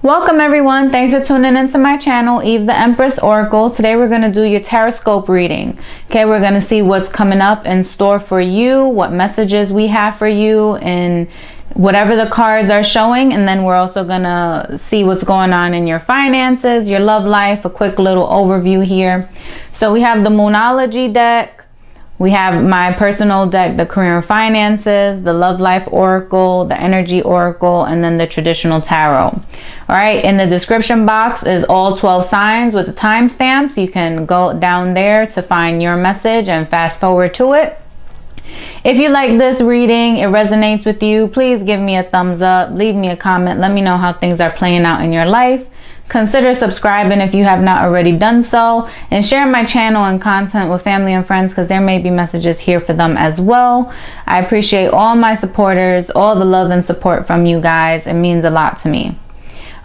Welcome everyone. Thanks for tuning into my channel, Eve the Empress Oracle. Today we're going to do your TarotScope reading. Okay, we're going to see what's coming up in store for you, what messages we have for you, and whatever the cards are showing. And then we're also going to see what's going on in your finances, your love life, a quick little overview here. So we have the Moonology deck. We have my personal deck, the Career and Finances, the Love Life Oracle, the Energy Oracle, and then the Traditional Tarot. All right, in the description box is all 12 signs with the timestamps. You can go down there to find your message and fast forward to it. If you like this reading, it resonates with you, please give me a thumbs up, leave me a comment, let me know how things are playing out in your life. Consider subscribing if you have not already done so, and share my channel and content with family and friends because there may be messages here for them as well. I appreciate all my supporters, all the love and support from you guys. It means a lot to me.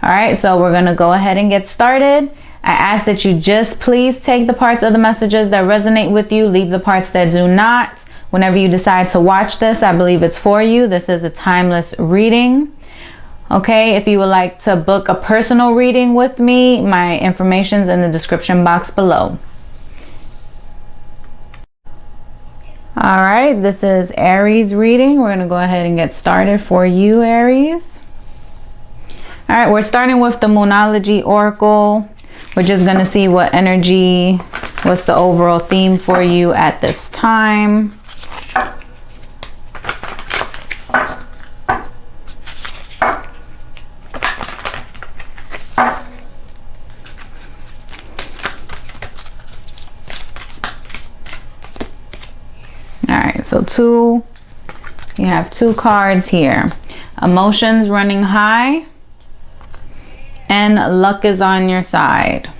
All right, so we're going to go ahead and get started. I ask that you just please take the parts of the messages that resonate with you, leave the parts that do not. Whenever you decide to watch this, I believe it's for you. This is a timeless reading. Okay, if you would like to book a personal reading with me, my information's in the description box below. All right, this is Aries reading. We're going to go ahead and get started for you, Aries. All right, we're starting with the Moonology Oracle. We're just going to see what energy, what's the overall theme for you at this time. So you have two cards here. Emotions running high and luck is on your side.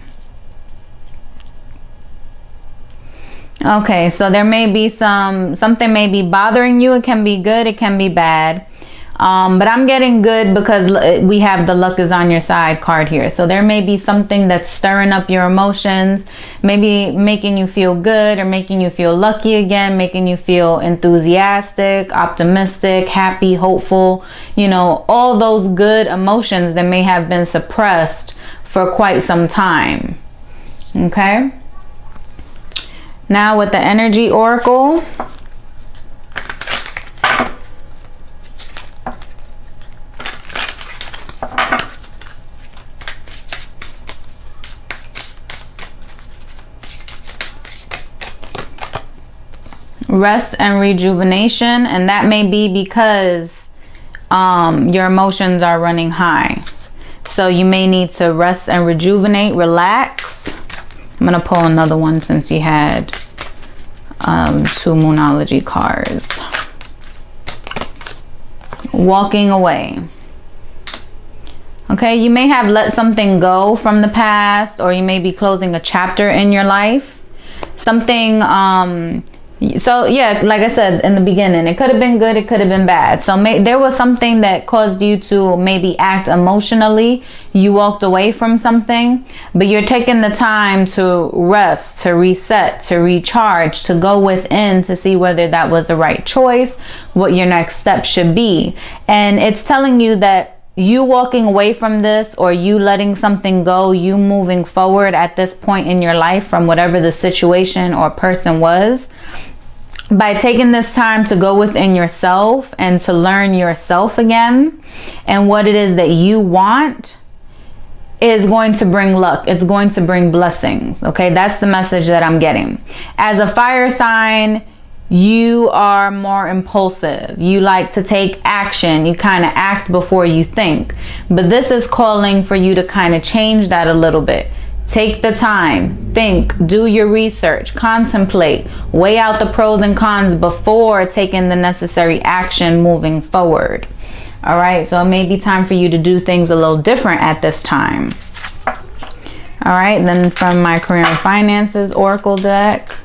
Okay, so there may be something may be bothering you. It can be good, it can be bad. But I'm getting good because we have the luck is on your side card here. So there may be something that's stirring up your emotions, maybe making you feel good or making you feel lucky again, making you feel enthusiastic, optimistic, happy, hopeful, you know, all those good emotions that may have been suppressed for quite some time. Okay. Now with the Energy Oracle. Rest and rejuvenation, and that may be because your emotions are running high. So you may need to rest and rejuvenate, relax. I'm going to pull another one since you had two Moonology cards. Walking away. Okay, you may have let something go from the past, or you may be closing a chapter in your life. Something so yeah, like I said in the beginning, it could have been good, it could have been bad. So there was something that caused you to maybe act emotionally. You walked away from something, but you're taking the time to rest, to reset, to recharge, to go within to see whether that was the right choice, what your next step should be. And it's telling you that you walking away from this, or you letting something go, you moving forward at this point in your life from whatever the situation or person was, by taking this time to go within yourself and to learn yourself again and what it is that you want, is going to bring luck. It's going to bring blessings. Okay, that's the message that I'm getting. As a fire sign, you are more impulsive. You like to take action. You kind of act before you think. But this is calling for you to kind of change that a little bit. Take the time, think, do your research, contemplate, weigh out the pros and cons before taking the necessary action moving forward. All right, so it may be time for you to do things a little different at this time. All right, then from my Career and Finances Oracle deck,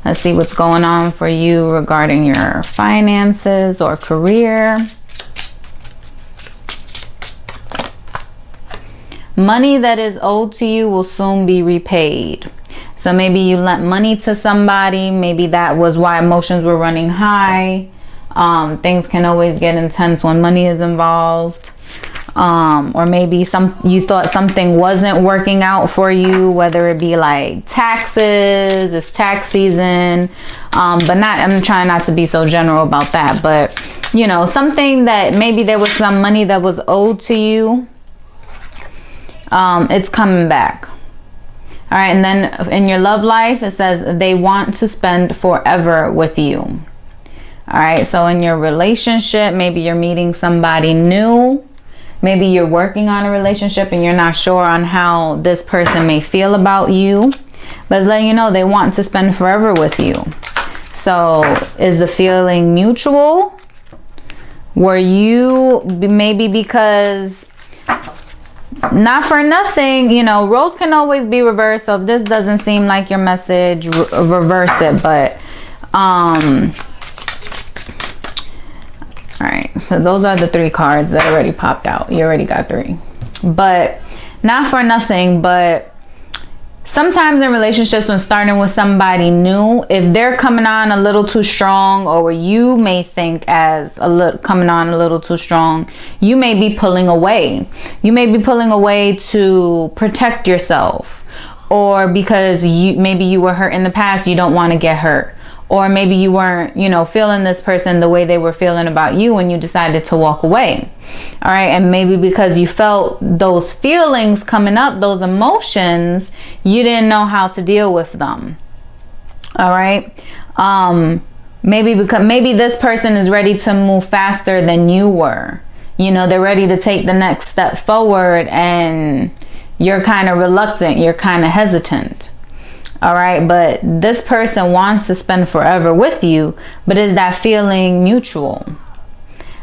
let's see what's going on for you regarding your finances or career. Money that is owed to you will soon be repaid. So maybe you lent money to somebody. Maybe that was why emotions were running high. Things can always get intense when money is involved. or maybe you thought something wasn't working out for you, whether it be like taxes, it's tax season, but I'm trying not to be so general about that, but you know, something that maybe there was some money that was owed to you, it's coming back. All right, and then in your love life, it says they want to spend forever with you. All right, so in your relationship, maybe you're meeting somebody new. Maybe you're working on a relationship and you're not sure on how this person may feel about you. But it's letting you know they want to spend forever with you. So is the feeling mutual? Were you maybe because, not for nothing, you know, roles can always be reversed. So if this doesn't seem like your message, reverse it. But all right, so those are the 3 cards that already popped out. You already got 3. But not for nothing, but sometimes in relationships, when starting with somebody new, if they're coming on a little too strong, or you may think as coming on a little too strong, you may be pulling away. You may be pulling away to protect yourself, or because maybe you were hurt in the past, you don't want to get hurt. Or maybe you weren't, you know, feeling this person the way they were feeling about you when you decided to walk away. All right. And maybe because you felt those feelings coming up, those emotions, you didn't know how to deal with them. All right. Maybe this person is ready to move faster than you were. You know, they're ready to take the next step forward and you're kind of reluctant. You're kind of hesitant. All right, but this person wants to spend forever with you, but is that feeling mutual?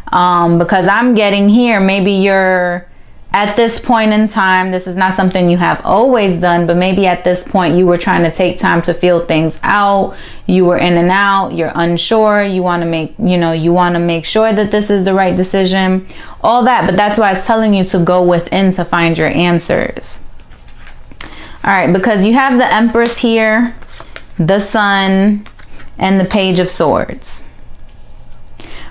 Because I'm getting here, maybe you're at this point in time, this is not something you have always done, but maybe at this point you were trying to take time to feel things out. You were in and out, you're unsure, you want to make sure that this is the right decision, all that. But that's why it's telling you to go within to find your answers. All right, because you have the Empress here, the Sun, and the Page of Swords.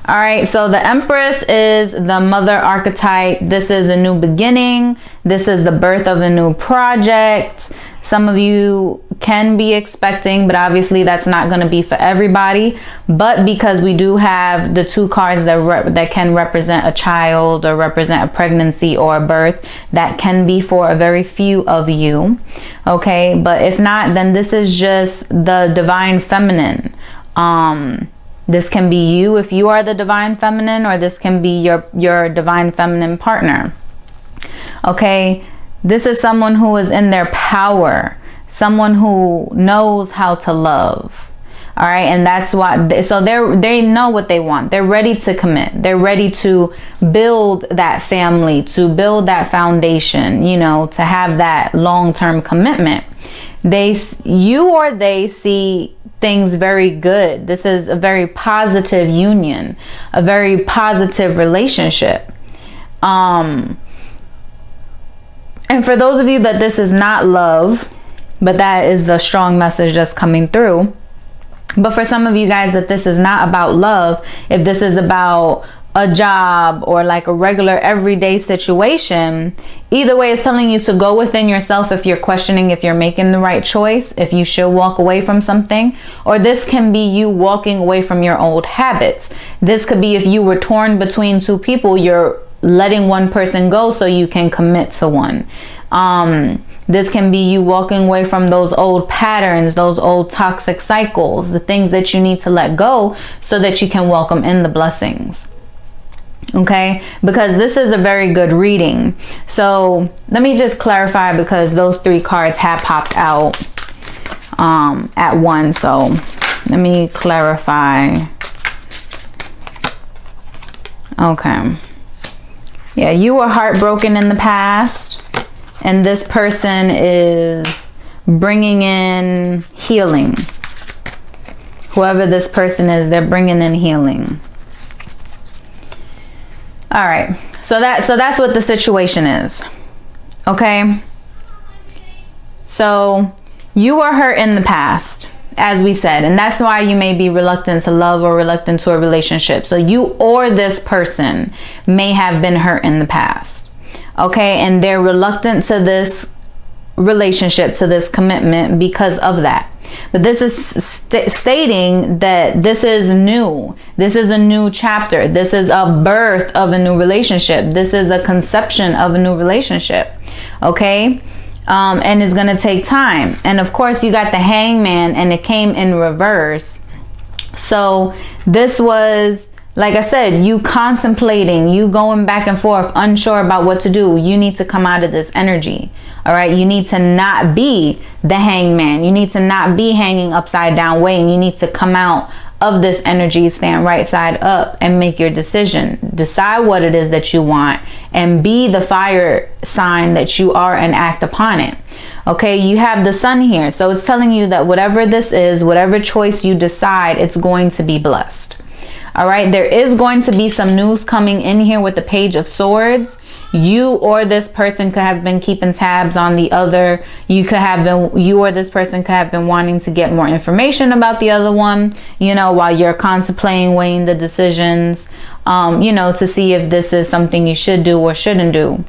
All right, so the Empress is the mother archetype. This is a new beginning. This is the birth of a new project. Some of you can be expecting, but obviously that's not going to be for everybody. But because we do have the 2 cards that can represent a child or represent a pregnancy or a birth, that can be for a very few of you. Okay, but if not, then this is just the divine feminine. This can be you if you are the divine feminine, or this can be your divine feminine partner. Okay, this is someone who is in their power, someone who knows how to love. All right, and that's why they know what they want. They're ready to commit. They're ready to build that family, to build that foundation, you know, to have that long-term commitment. They see things very good. This is a very positive union, a very positive relationship. And for those of you that this is not love, but that is a strong message just coming through. But for some of you guys that this is not about love, if this is about a job or like a regular everyday situation, either way it's telling you to go within yourself if you're questioning if you're making the right choice, if you should walk away from something. Or this can be you walking away from your old habits. This could be if you were torn between 2 people, you're letting one person go so you can commit to one. This can be you walking away from those old patterns, those old toxic cycles, the things that you need to let go so that you can welcome in the blessings. Okay, because this is a very good reading. So let me just clarify, because those 3 cards have popped out at once. So let me clarify. Okay. Yeah, you were heartbroken in the past, and this person is bringing in healing. Whoever this person is, they're bringing in healing. All right, so that's what the situation is. Okay, so you were hurt in the past, as we said, and that's why you may be reluctant to love or reluctant to a relationship. So you or this person may have been hurt in the past. Okay, and they're reluctant to this relationship, to this commitment because of that. But this is stating that this is new. This is a new chapter. This is a birth of a new relationship. This is a conception of a new relationship. Okay, and it's gonna take time. And of course, you got the Hangman, and it came in reverse. So this was, like I said, you contemplating, you going back and forth, unsure about what to do. You need to come out of this energy. All right. You need to not be the Hangman. You need to not be hanging upside down waiting. You need to come out of this energy, stand right side up, and make your decision. Decide what it is that you want and be the fire sign that you are and act upon it. Okay, you have the Sun here. So it's telling you that whatever this is, whatever choice you decide, it's going to be blessed. All right, there is going to be some news coming in here with the Page of Swords. You or this person could have been keeping tabs on the other. You or this person could have been wanting to get more information about the other one, you know, while you're contemplating, weighing the decisions, you know, to see if this is something you should do or shouldn't do.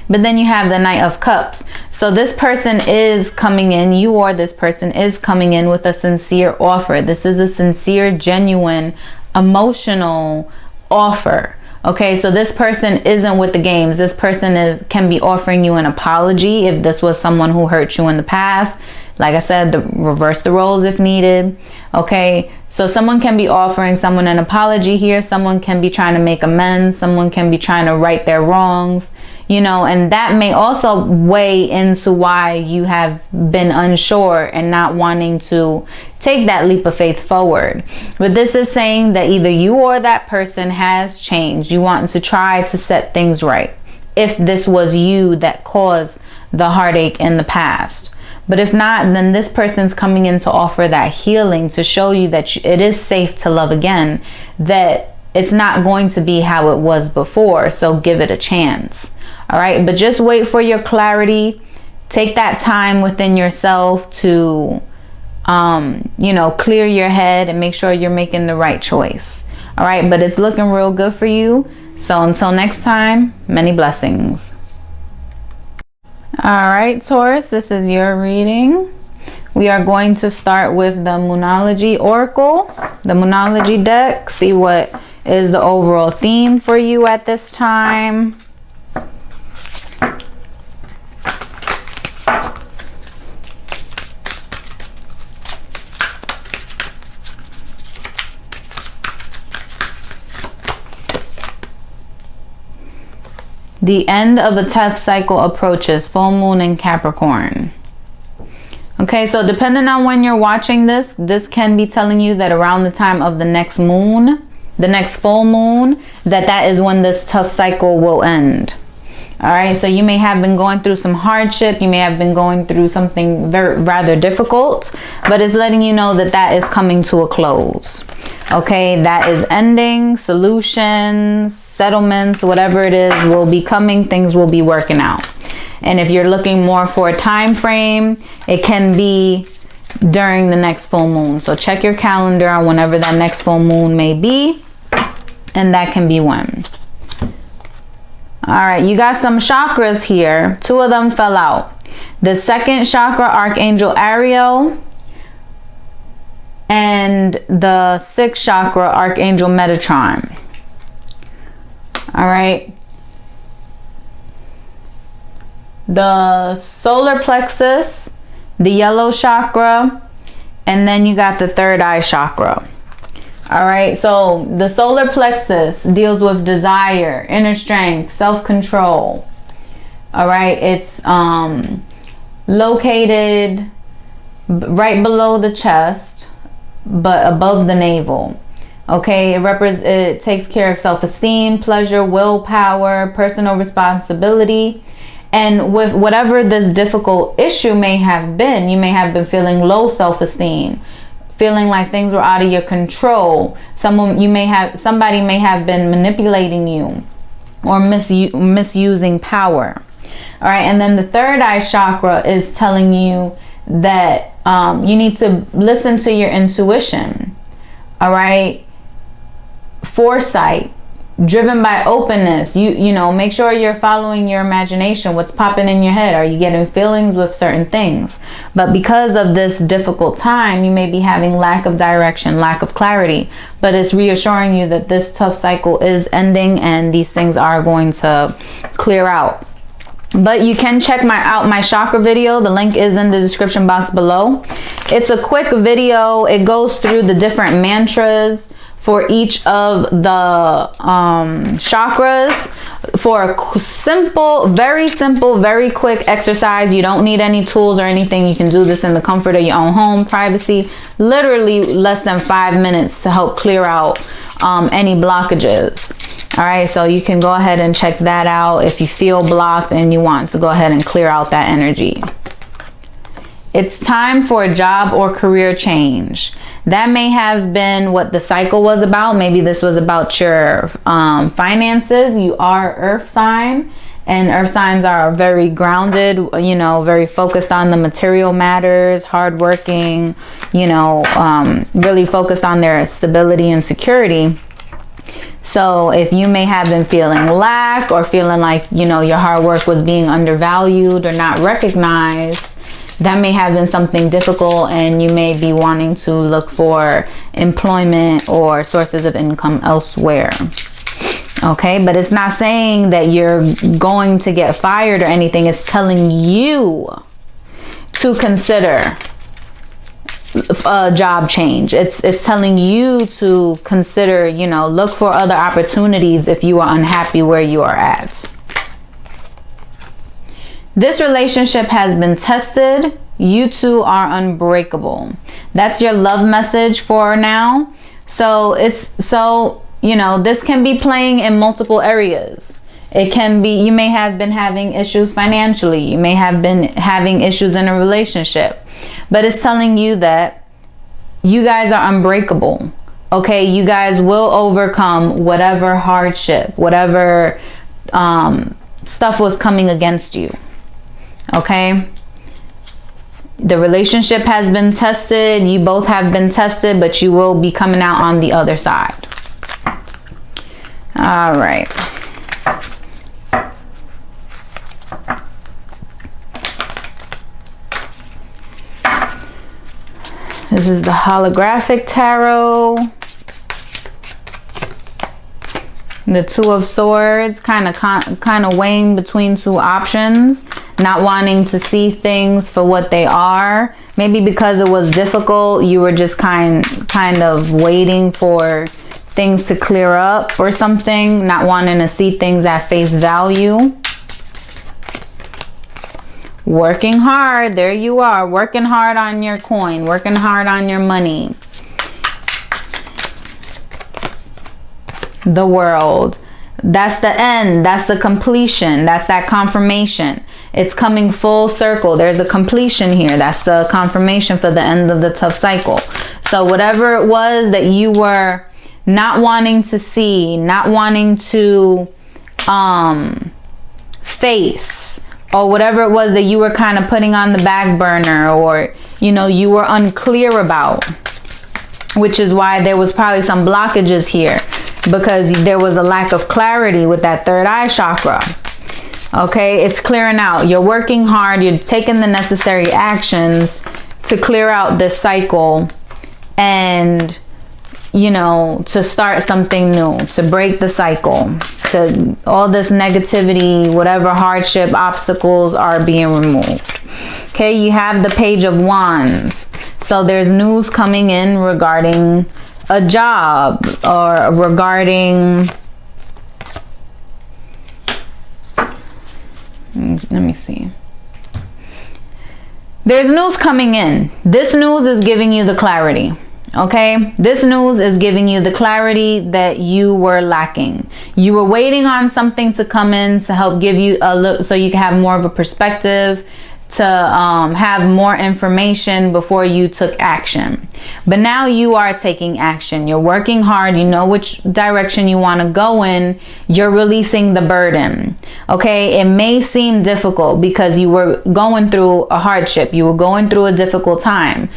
But then you have the Knight of Cups. So this person is coming in, you or this person is coming in with a sincere offer. This is a sincere, genuine, emotional offer. Okay, so this person isn't with the games. This person can be offering you an apology if this was someone who hurt you in the past. Like I said, reverse the roles if needed. Okay, so someone can be offering someone an apology here. Someone can be trying to make amends. Someone can be trying to right their wrongs. You know, and that may also weigh into why you have been unsure and not wanting to take that leap of faith forward. But this is saying that either you or that person has changed. You want to try to set things right. If this was you that caused the heartache in the past. But if not, then this person's coming in to offer that healing, to show you that it is safe to love again, that it's not going to be how it was before. So give it a chance. All right, but just wait for your clarity. Take that time within yourself to, you know, clear your head and make sure you're making the right choice. All right, but it's looking real good for you. So until next time, many blessings. All right, Taurus, this is your reading. We are going to start with the Moonology Oracle, the Moonology deck. See what is the overall theme for you at this time. The end of a tough cycle approaches. Full moon in Capricorn. Okay, so depending on when you're watching this, this can be telling you that around the time of the next moon, the next full moon, that is when this tough cycle will end. All right, so you may have been going through some hardship. You may have been going through something rather difficult, but it's letting you know that is coming to a close. Okay, that is ending. Solutions, settlements, whatever it is will be coming. Things will be working out. And if you're looking more for a time frame, it can be during the next full moon. So check your calendar on whenever that next full moon may be, and that can be when. All right, you got some chakras here. Two of them fell out. The second chakra, Archangel Ariel, and the sixth chakra, Archangel Metatron. All right. The solar plexus, the yellow chakra, and then you got the third eye chakra. All right, so the solar plexus deals with desire, inner strength, self-control. All right, it's located right below the chest, but above the navel. Okay, it takes care of self-esteem, pleasure, willpower, personal responsibility. And with whatever this difficult issue may have been, you may have been feeling low self-esteem, feeling like things were out of your control. Somebody may have been manipulating you or misusing power. All right, and then the third eye chakra is telling you that you need to listen to your intuition. All right, foresight, driven by openness. You know, make sure you're following your imagination. What's popping in your head? Are you getting feelings with certain things? But because of this difficult time, you may be having lack of direction, lack of clarity. But it's reassuring you that this tough cycle is ending and these things are going to clear out. But you can check out my chakra video. The link is in the description box below. It's a quick video. It goes through the different mantras for each of the chakras for a simple, very quick exercise. You don't need any tools or anything. You can do this in the comfort of your own home, privacy. Literally less than 5 minutes to help clear out any blockages. All right, so you can go ahead and check that out if you feel blocked and you want to go ahead and clear out that energy. It's time for a job or career change. That may have been what the cycle was about. Maybe this was about your finances. You are Earth sign, and Earth signs are very grounded, you know, very focused on the material matters, hardworking, you know, really focused on their stability and security. So if you may have been feeling lack or feeling like, you know, your hard work was being undervalued or not recognized, that may have been something difficult, and you may be wanting to look for employment or sources of income elsewhere. Okay, but it's not saying that you're going to get fired or anything. It's telling you to consider a job change. It's telling you to consider, you know, look for other opportunities if you are unhappy where you are at. This relationship has been tested. You two are unbreakable. That's your love message for now. So you know, this can be playing in multiple areas. It can be, you may have been having issues financially. You may have been having issues in a relationship. But it's telling you that you guys are unbreakable. Okay, you guys will overcome whatever hardship, whatever stuff was coming against you. Okay, the relationship has been tested. You both have been tested, but you will be coming out on the other side. All right. This is the holographic tarot. The Two of Swords, kind of weighing between two options, not wanting to see things for what they are. Maybe because it was difficult, you were just kind of waiting for things to clear up or something, not wanting to see things at face value. Working hard, there you are, working hard on your coin, working hard on your money. The World, that's the end, that's the completion, that's that confirmation. It's coming full circle. There's a completion here. That's the confirmation for the end of the tough cycle. So whatever it was that you were not wanting to see, not wanting to face, or whatever it was that you were kind of putting on the back burner, or, you know, you were unclear about, which is why there was probably some blockages here, because there was a lack of clarity with that third eye chakra. Okay, it's clearing out. You're working hard. You're taking the necessary actions to clear out this cycle and, you know, to start something new, to break the cycle, to all this negativity, whatever hardship, obstacles are being removed. Okay, you have the Page of Wands. So there's news coming in regarding a job or regarding, let me see. There's news coming in. This news is giving you the clarity. Okay, this news is giving you the clarity that you were lacking. You were waiting on something to come in to help give you a look, so you can have more of a perspective, to have more information before you took action. But now you are taking action. You're working hard. You know which direction you want to go in. You're releasing the burden. Okay, it may seem difficult because you were going through a hardship. You were going through a difficult time.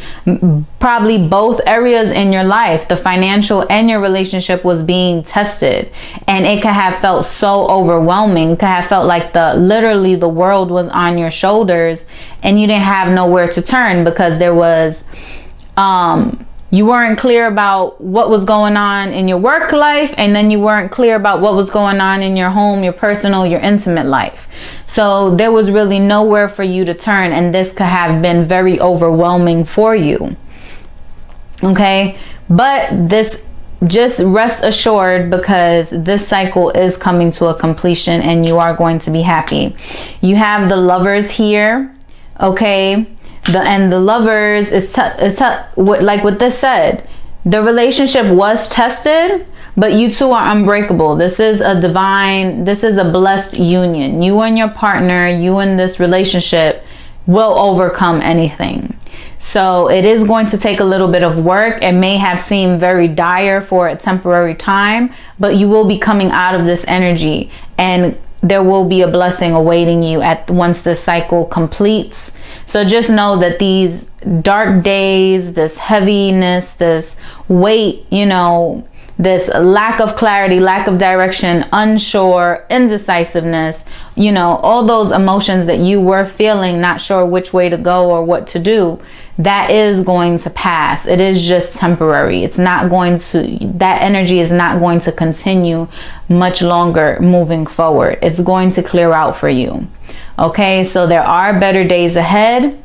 Probably both areas in your life, the financial and your relationship, was being tested, and it could have felt so overwhelming. It could have felt like literally the world was on your shoulders and you didn't have nowhere to turn, because there was you weren't clear about what was going on in your work life, and then you weren't clear about what was going on in your home, your personal, your intimate life. So there was really nowhere for you to turn, and this could have been very overwhelming for you. Okay, but this, just rest assured, because this cycle is coming to a completion and you are going to be happy. You have the Lovers here. Okay, the Lovers is like what this said, the relationship was tested, but you two are unbreakable. This is a blessed union. You and your partner, you and this relationship will overcome anything. So it is going to take a little bit of work. It may have seemed very dire for a temporary time, but you will be coming out of this energy, and there will be a blessing awaiting you once this cycle completes. So just know that these dark days, this heaviness, this weight, this lack of clarity, lack of direction, unsure, indecisiveness, all those emotions that you were feeling, not sure which way to go or what to do, that is going to pass. It is just temporary. That energy is not going to continue much longer moving forward. It's going to clear out for you. Okay, so there are better days ahead.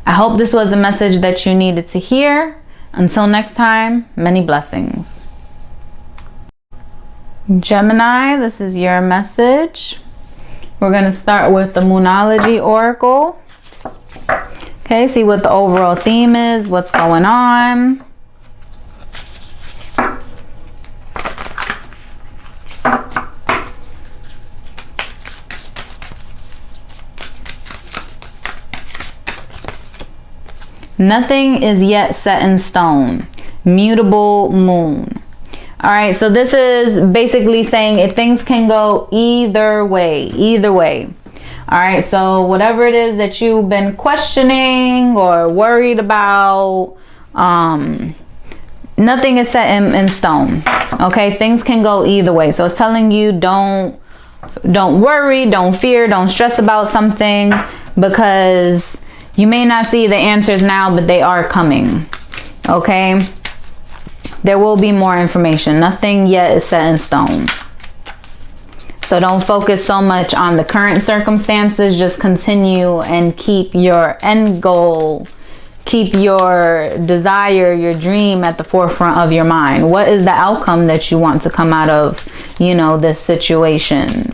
I hope this was a message that you needed to hear. Until next time, many blessings. Gemini, this is your message. We're going to start with the Moonology Oracle. Okay, see what the overall theme is, what's going on. Nothing is yet set in stone. Mutable moon. All right, so this is basically saying things can go either way. All right, so whatever it is that you've been questioning or worried about, nothing is set in stone. Okay, things can go either way. So it's telling you don't worry, don't fear, don't stress about something, because you may not see the answers now, but they are coming. Okay, there will be more information. Nothing yet is set in stone. So don't focus so much on the current circumstances. Just continue and keep your end goal, keep your desire, your dream at the forefront of your mind. What is the outcome that you want to come out of, this situation?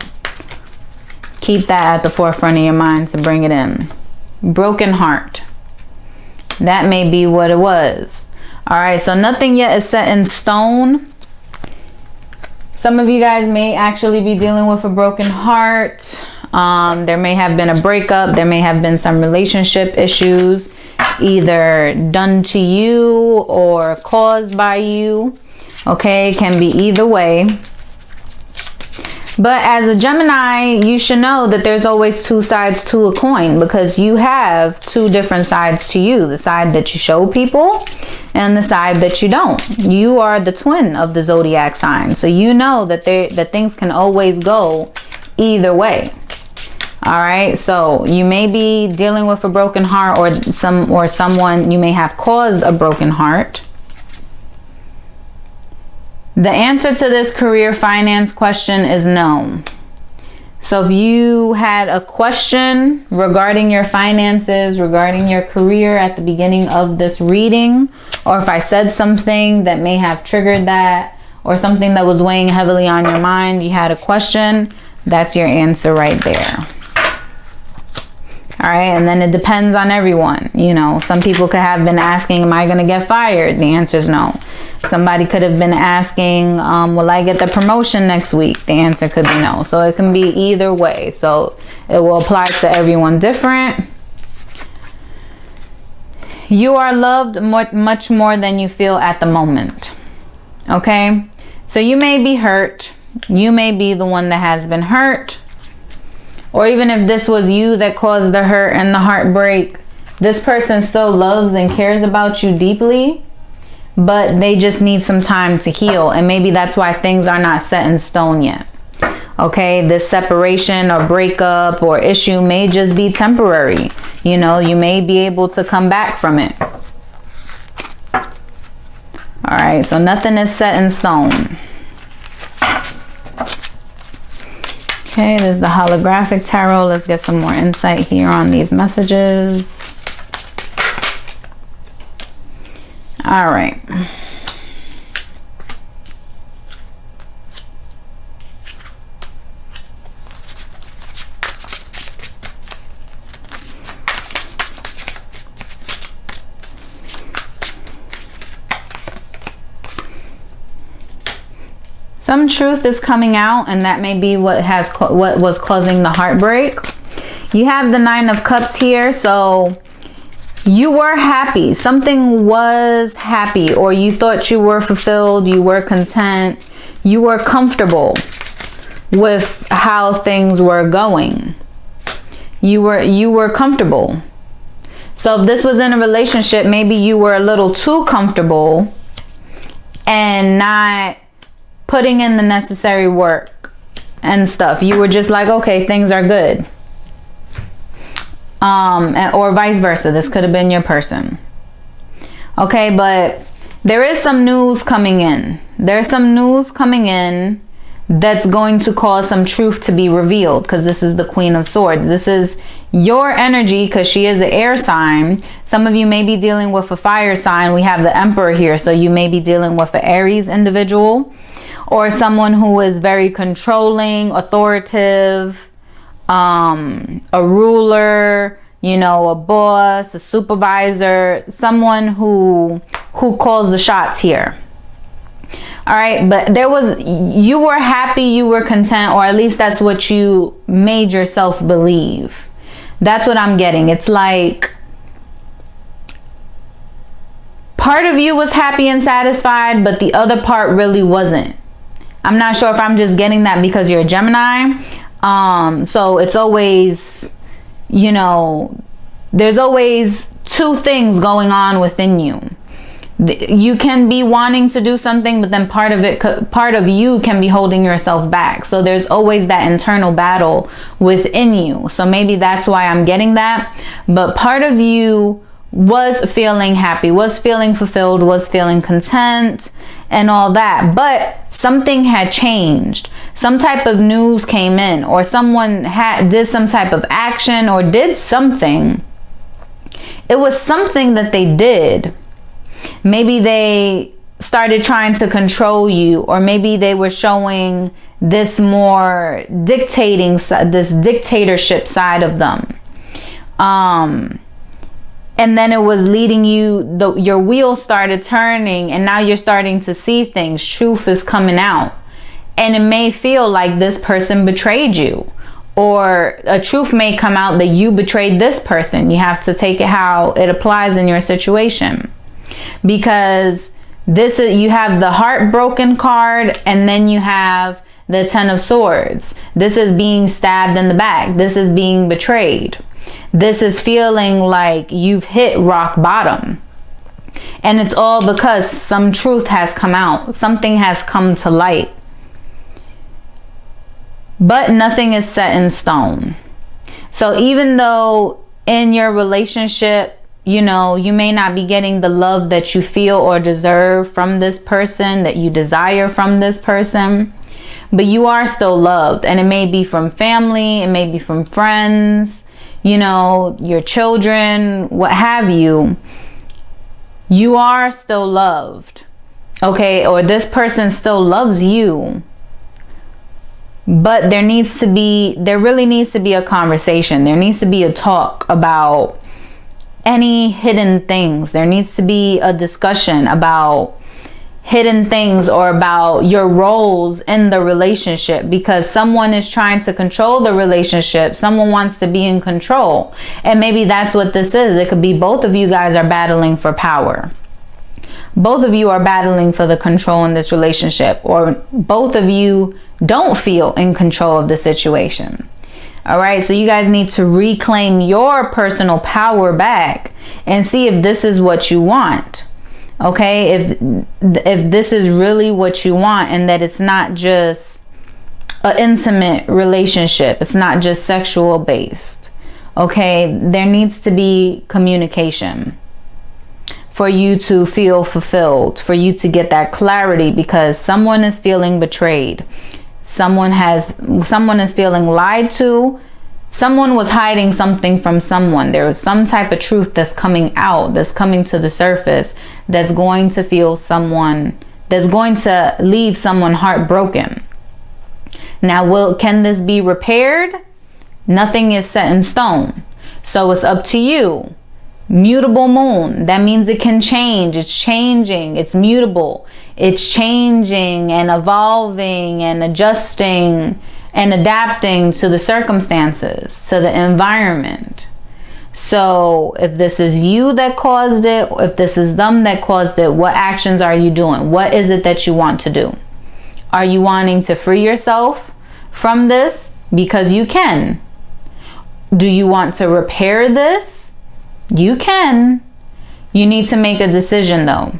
Keep that at the forefront of your mind to bring it in. Broken heart. That may be what it was. All right, so nothing yet is set in stone. Some of you guys may actually be dealing with a broken heart. There may have been a breakup. There may have been some relationship issues, either done to you or caused by you. Okay, it can be either way. But as a Gemini, you should know that there's always two sides to a coin, because you have two different sides to you. The side that you show people and the side that you don't. You are the twin of the zodiac sign. So you know that things can always go either way. All right, so you may be dealing with a broken heart, or someone, you may have caused a broken heart. The answer to this career finance question is no. So if you had a question regarding your finances, regarding your career at the beginning of this reading, or if I said something that may have triggered that, or something that was weighing heavily on your mind, you had a question, that's your answer right there. All right, and then it depends on everyone. Some people could have been asking, am I going to get fired? The answer is no. Somebody could have been asking, will I get the promotion next week? The answer could be no. So it can be either way. So It will apply to everyone different. You are loved much more than you feel at the moment. Okay? So you may be hurt. You may be the one that has been hurt. Or even if this was you that caused the hurt and the heartbreak, this person still loves and cares about you deeply, but they just need some time to heal. And maybe that's why things are not set in stone yet. Okay, this separation or breakup or issue may just be temporary. You know, you may be able to come back from it. All right, so nothing is set in stone. Okay, this is the holographic tarot. Let's get some more insight here on these messages. All right. Some truth is coming out, and that may be what was causing the heartbreak. You have the Nine of Cups here, so you were happy. Something was happy, or you thought you were fulfilled, you were content, you were comfortable with how things were going. You were comfortable. So if this was in a relationship, maybe you were a little too comfortable and not putting in the necessary work and stuff. You were just like, okay, things are good. Or vice versa. This could have been your person. Okay, but there is some news coming in. There's some news coming in that's going to cause some truth to be revealed, because this is the Queen of Swords. This is your energy, because she is an air sign. Some of you may be dealing with a fire sign. We have the Emperor here, so you may be dealing with an Aries individual, or someone who is very controlling, authoritative, a ruler, you know, a boss, a supervisor, someone who calls the shots here. All right, but you were happy, you were content, or at least that's what you made yourself believe. That's what I'm getting. It's like part of you was happy and satisfied, but the other part really wasn't. I'm not sure if I'm just getting that because you're a Gemini. So it's always, you know, there's always two things going on within you. You can be wanting to do something, but then part of you can be holding yourself back. So there's always that internal battle within you. So maybe that's why I'm getting that. But part of you was feeling happy, was feeling fulfilled, was feeling content and all that, but something had changed. Some type of news came in, or someone did some type of action or did something. It was something that they did. Maybe they started trying to control you, or maybe they were showing this more this dictatorship side of them. And then it was leading you, your wheels started turning, and now you're starting to see things. Truth is coming out. And it may feel like this person betrayed you, or a truth may come out that you betrayed this person. You have to take it how it applies in your situation. Because you have the heartbroken card, and then you have the Ten of Swords. This is being stabbed in the back. This is being betrayed. This is feeling like you've hit rock bottom. And it's all because some truth has come out. Something has come to light. But nothing is set in stone. So even though in your relationship, you know, you may not be getting the love that you feel or deserve from this person, that you desire from this person, but you are still loved. And it may be from family, it may be from friends, you know, your children, what have you. You are still loved, okay? Or this person still loves you. But there really needs to be a conversation. There needs to be a talk about any hidden things. There needs to be a discussion about hidden things or about your roles in the relationship, because someone is trying to control the relationship. Someone wants to be in control. And maybe that's what this is. It could be both of you guys are battling for power. Both of you are battling for the control in this relationship, or both of you don't feel in control of the situation. All right, so you guys need to reclaim your personal power back and see if this is what you want. Okay, if this is really what you want, and that it's not just an intimate relationship, it's not just sexual based. Okay, there needs to be communication for you to feel fulfilled, for you to get that clarity, because someone is feeling betrayed. Someone is feeling lied to. Someone was hiding something from someone. There is some type of truth that's coming out, that's coming to the surface, that's going to leave someone heartbroken. Now, can this be repaired? Nothing is set in stone. So it's up to you. Mutable moon, that means it can change. It's changing, it's mutable, it's changing and evolving and adjusting and adapting to the circumstances, to the environment. So if this is you that caused it, if this is them that caused it, what actions are you doing? What is it that you want to do? Are you wanting to free yourself from this? Because you can. Do you want to repair this? You can. You need to make a decision though.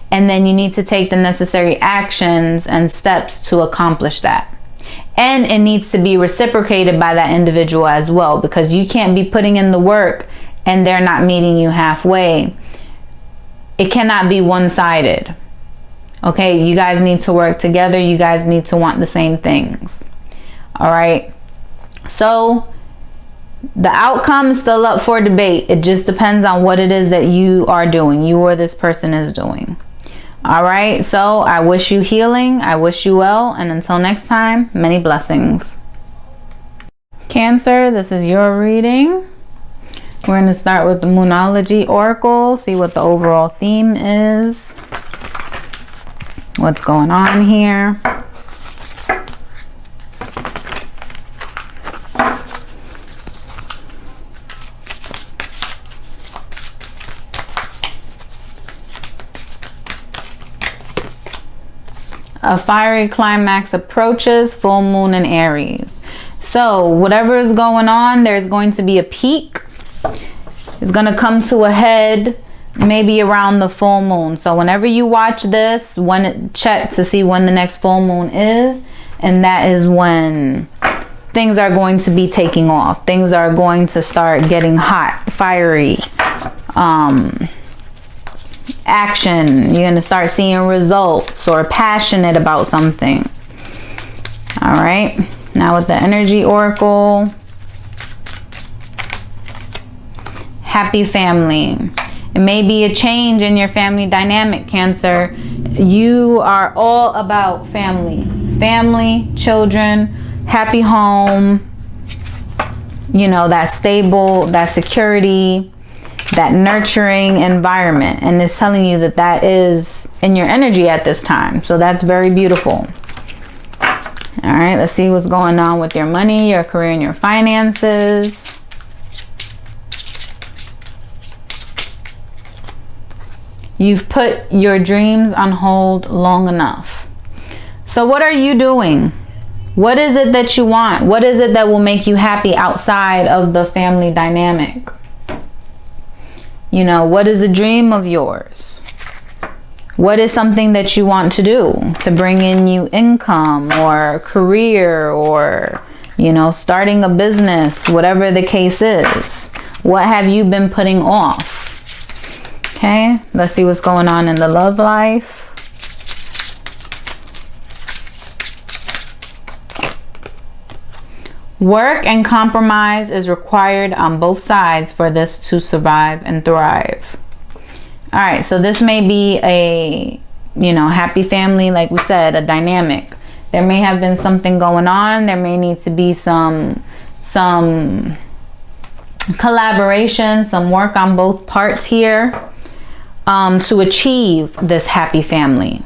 And then you need to take the necessary actions and steps to accomplish that. And it needs to be reciprocated by that individual as well, because you can't be putting in the work and they're not meeting you halfway. It cannot be one-sided. Okay, you guys need to work together. You guys need to want the same things. All right. So the outcome is still up for debate. It just depends on what it is that you are doing, you or this person is doing. All right, so I wish you healing. I wish you well. And until next time, many blessings. Cancer, this is your reading. We're going to start with the Moonology Oracle, see what the overall theme is. What's going on here. A fiery climax approaches, full moon in Aries. So whatever is going on, there's going to be a peak. It's going to come to a head maybe around the full moon. So whenever you watch this, check to see when the next full moon is. And that is when things are going to be taking off. Things are going to start getting hot, fiery. Action. You're going to start seeing results or passionate about something. All right. Now with the Energy Oracle. Happy family. It may be a change in your family dynamic, Cancer. You are all about family. Family, children, happy home. You know, that stable, that security, that nurturing environment. And it's telling you that that is in your energy at this time. So that's very beautiful. All right, let's see what's going on with your money, your career, and your finances. You've put your dreams on hold long enough. So what are you doing? What is it that you want? What is it that will make you happy outside of the family dynamic? You know, what is a dream of yours? What is something that you want to do to bring in you income or career, or, you know, starting a business, whatever the case is? What have you been putting off? Okay, let's see what's going on in the love life. Work and compromise is required on both sides for this to survive and thrive. All right, so this may be a, you know, happy family, like we said, a dynamic. There may have been something going on. There may need to be some collaboration, some work on both parts here to achieve this happy family.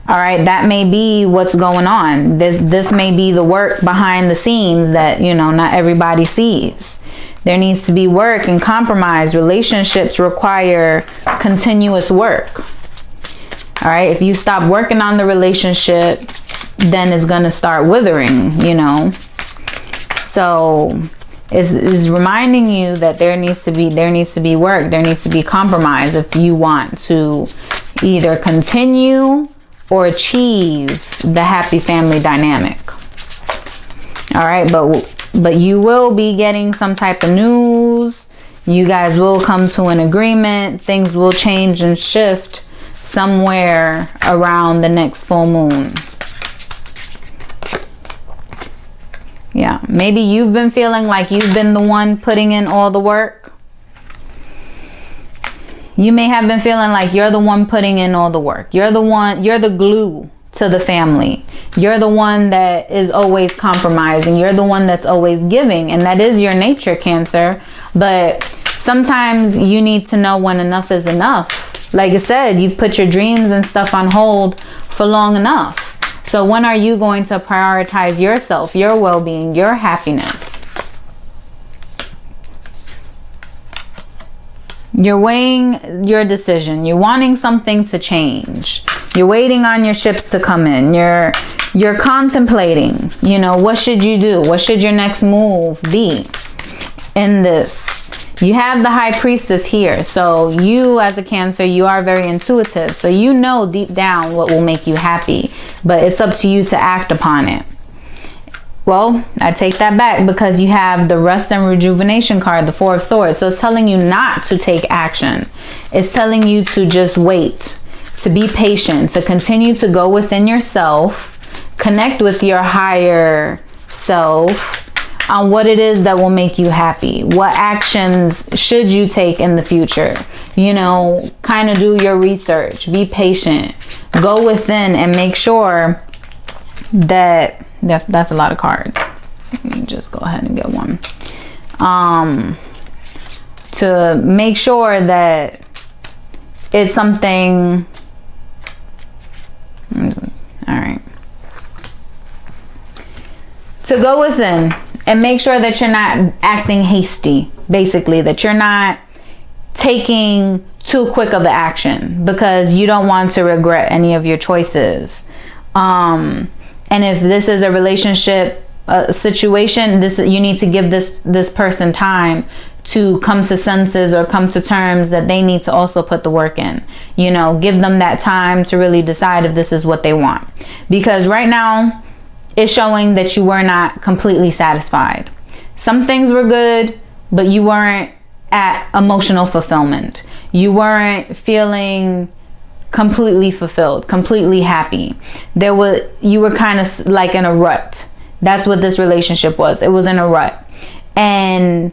All right, that may be what's going on. This may be the work behind the scenes that, you know, not everybody sees. There needs to be work and compromise. Relationships require continuous work. All right, if you stop working on the relationship, then it's going to start withering, you know. So it's reminding you that there needs to be work, there needs to be compromise if you want to either continue or achieve the happy family dynamic. All right, but you will be getting some type of news. You guys will come to an agreement. Things will change and shift somewhere around the next full moon. Yeah, maybe you've been feeling like you've been the one putting in all the work. You may have been feeling like you're the one putting in all the work. You're the glue to the family. You're the one that is always compromising. You're the one that's always giving. And that is your nature, Cancer. But sometimes you need to know when enough is enough. Like I said, you've put your dreams and stuff on hold for long enough. So when are you going to prioritize yourself, your well-being, your happiness? You're weighing your decision. You're wanting something to change. You're waiting on your ships to come in. You're contemplating, you know, what should you do? What should your next move be in this? You have the High Priestess here. So you as a Cancer, you are very intuitive. So you know deep down what will make you happy. But it's up to you to act upon it. Well, I take that back because you have the Rest and Rejuvenation card, the Four of Swords. So it's telling you not to take action. It's telling you to just wait, to be patient, to continue to go within yourself, connect with your higher self on what it is that will make you happy. What actions should you take in the future? You know, kind of do your research, be patient, go within and make sure that that's a lot of cards. Let me just go ahead and get one. To make sure that it's something. All right. To go within and make sure that you're not acting hasty, basically, that you're not taking too quick of the action because you don't want to regret any of your choices. And if this is a relationship situation, you need to give this person time to come to senses or come to terms that they need to also put the work in. You know, give them that time to really decide if this is what they want. Because right now, it's showing that you were not completely satisfied. Some things were good, but you weren't at emotional fulfillment. You weren't feeling completely fulfilled, completely happy. You were kind of like in a rut. That's what this relationship was. It was in a rut. And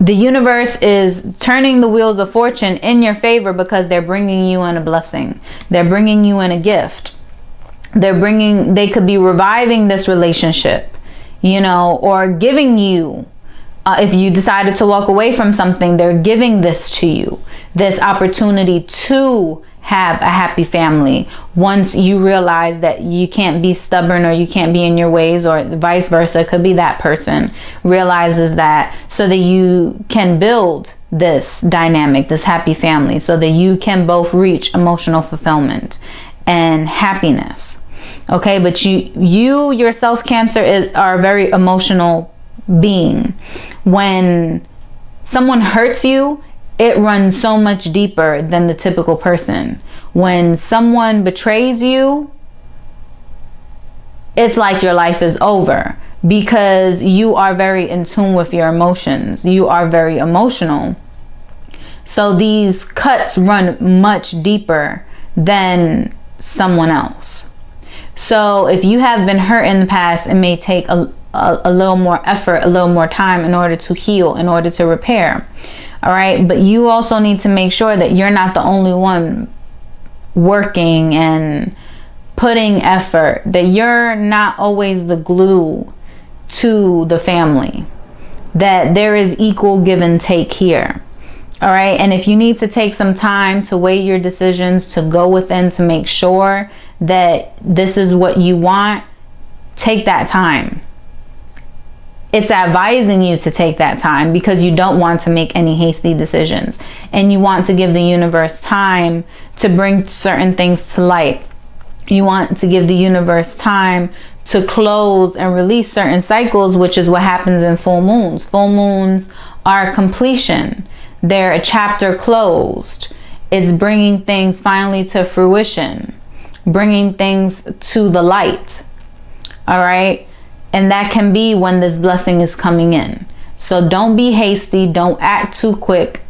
the universe is turning the wheels of fortune in your favor because they're bringing you in a blessing. They're bringing you in a gift. They could be reviving this relationship, you know, or giving you, if you decided to walk away from something, they're giving this to you, this opportunity to have a happy family once you realize that you can't be stubborn or you can't be in your ways, or vice versa. It could be that person realizes that, so that you can build this dynamic, this happy family, so that you can both reach emotional fulfillment and happiness. Okay, but you yourself, Cancer, are a very emotional being. When someone hurts you, it runs so much deeper than the typical person. When someone betrays you, it's like your life is over because you are very in tune with your emotions. You are very emotional. So these cuts run much deeper than someone else. So if you have been hurt in the past, it may take a little more effort, a little more time in order to heal, in order to repair. All right. But you also need to make sure that you're not the only one working and putting effort, that you're not always the glue to the family, that there is equal give and take here. All right. And if you need to take some time to weigh your decisions, to go within, to make sure that this is what you want, take that time. It's advising you to take that time because you don't want to make any hasty decisions, and you want to give the universe time to bring certain things to light. You want to give the universe time to close and release certain cycles, which is what happens in full moons. Full moons are completion. They're a chapter closed. It's bringing things finally to fruition, bringing things to the light. All right. And that can be when this blessing is coming in. So don't be hasty. Don't act too quick.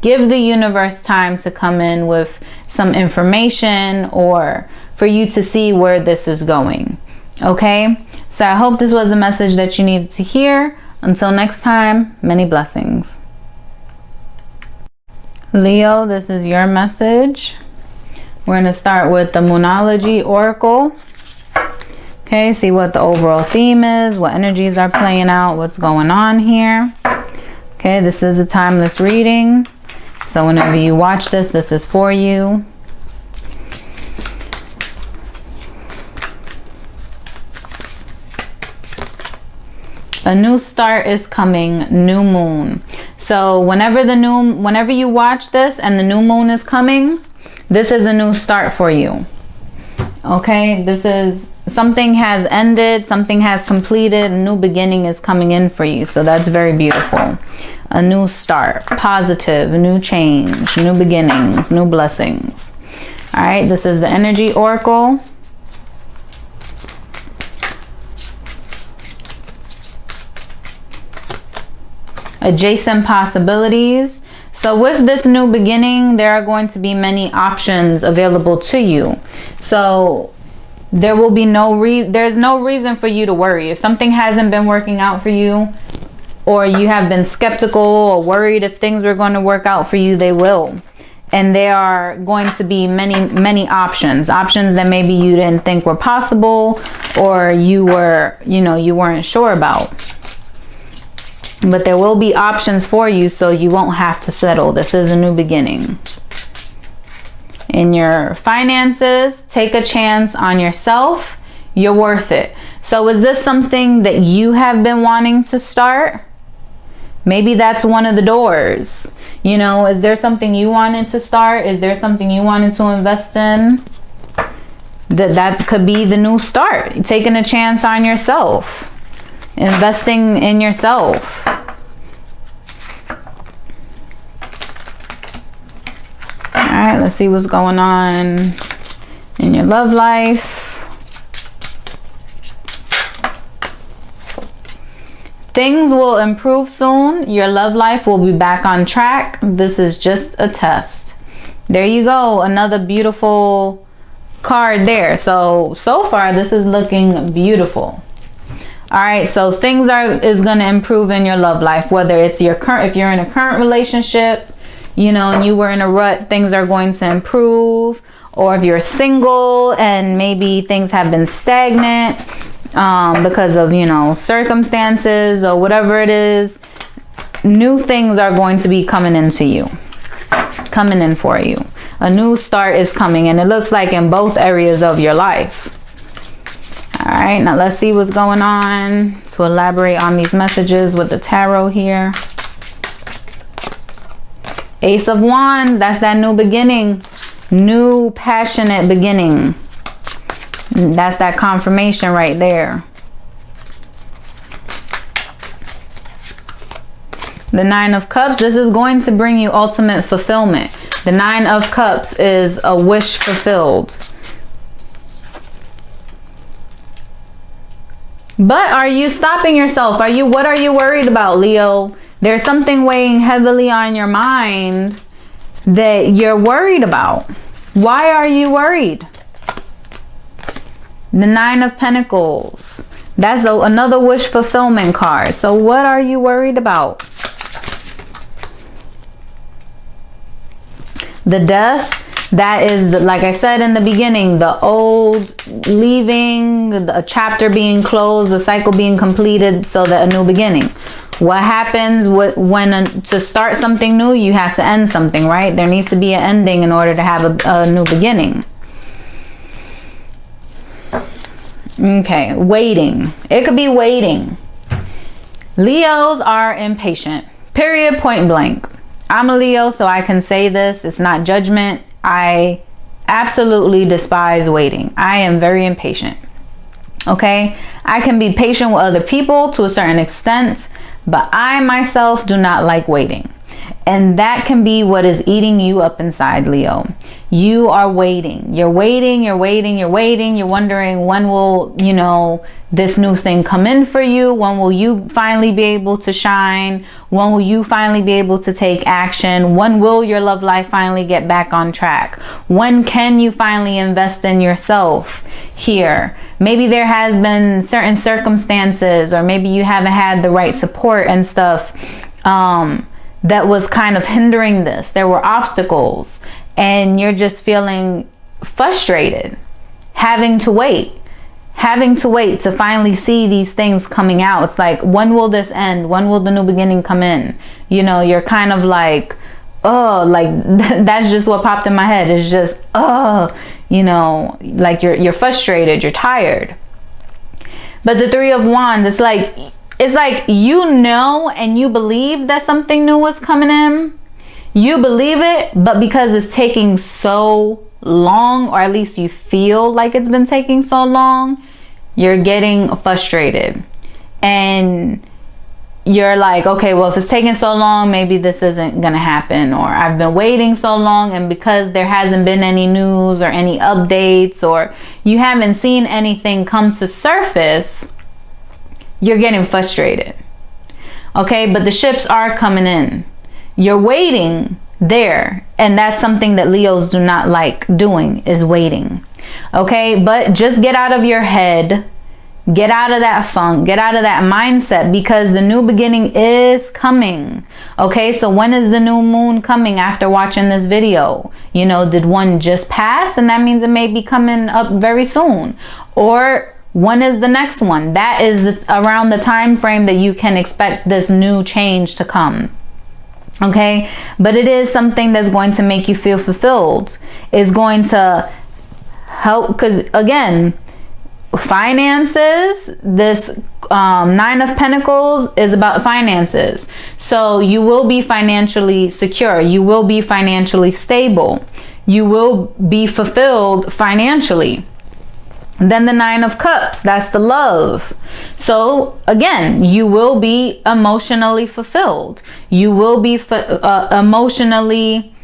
Give the universe time to come in with some information or for you to see where this is going. Okay. So I hope this was a message that you needed to hear. Until next time, many blessings. Leo, this is your message. We're going to start with the Moonology Oracle. Okay, see what the overall theme is, what energies are playing out, what's going on here. Okay, this is a timeless reading. So whenever you watch this, this is for you. A new start is coming, new moon. So whenever you watch this and the new moon is coming, this is a new start for you. Okay, this is something has ended, something has completed, a new beginning is coming in for you. So that's very beautiful. A new start, positive, new change, new beginnings, new blessings. All right, this is the Energy Oracle. Adjacent possibilities. So with this new beginning, there are going to be many options available to you. So there will be there's no reason for you to worry. If something hasn't been working out for you, or you have been skeptical or worried if things were going to work out for you, they will. And there are going to be many options that maybe you didn't think were possible, or you weren't sure about. But there will be options for you, so you won't have to settle. This is a new beginning. In your finances, take a chance on yourself. You're worth it. So is this something that you have been wanting to start? Maybe that's one of the doors. You know, is there something you wanted to start? Is there something you wanted to invest in? That could be the new start. Taking a chance on yourself. Investing in yourself. All right, let's see what's going on in your love life. Things will improve soon. Your love life will be back on track. This is just a test. There you go. Another beautiful card there. So far this is looking beautiful. All right, so things is going to improve in your love life, whether it's if you're in a current relationship, you know, and you were in a rut, things are going to improve. Or if you're single and maybe things have been stagnant because of, you know, circumstances or whatever it is, new things are going to be coming in for you. A new start is coming, and it looks like in both areas of your life. All right, now let's see what's going on to elaborate on these messages with the tarot here. Ace of Wands, that's that new beginning, new passionate beginning. That's that confirmation right there. The Nine of Cups, this is going to bring you ultimate fulfillment. The Nine of Cups is a wish fulfilled. But are you stopping yourself? What are you worried about, Leo? There's something weighing heavily on your mind that you're worried about. Why are you worried? The Nine of Pentacles. That's another wish fulfillment card. So what are you worried about? The Death. That is, like I said in the beginning, the old leaving, a chapter being closed, a cycle being completed, so that a new beginning. What happens when to start something new, you have to end something, right? There needs to be an ending in order to have a new beginning. Okay, waiting. It could be waiting. Leos are impatient. Period, point blank. I'm a Leo, so I can say this. It's not judgment. I absolutely despise waiting. I am very impatient. Okay? I can be patient with other people to a certain extent, but I myself do not like waiting. And that can be what is eating you up inside, Leo. You are waiting. You're waiting, you're waiting, you're waiting. You're wondering, when will, you know, this new thing come in for you? When will you finally be able to shine? When will you finally be able to take action? When will your love life finally get back on track? When can you finally invest in yourself here? Maybe there has been certain circumstances, or maybe you haven't had the right support and stuff that was kind of hindering this. There were obstacles, and you're just feeling frustrated, having to wait to finally see these things coming out. It's like, when will this end? When will the new beginning come in? You know, you're kind of like, oh, like that's just what popped in my head. It's just, oh, you know, like you're frustrated, you're tired. But the Three of Wands, it's like, you know, and you believe that something new is coming in. You believe it, but because it's taking so long, or at least you feel like it's been taking so long, you're getting frustrated. And you're like, okay, well, if it's taking so long, maybe this isn't gonna happen. Or I've been waiting so long, and because there hasn't been any news or any updates, or you haven't seen anything come to surface, you're getting frustrated. Okay, but the ships are coming in. You're waiting there, and that's something that Leos do not like doing, is waiting. Okay, but just get out of your head, get out of that funk, get out of that mindset, because the new beginning is coming. Okay, so when is the new moon coming after watching this video? You know, did one just pass? And that means it may be coming up very soon. Or when is the next one? That is around the time frame that you can expect this new change to come. Okay, but it is something that's going to make you feel fulfilled. It's going to help, because again, finances, this Nine of Pentacles is about finances. So you will be financially secure. You will be financially stable. You will be fulfilled financially. Then the Nine of Cups, that's the love. So again, you will be emotionally fulfilled. You will be emotionally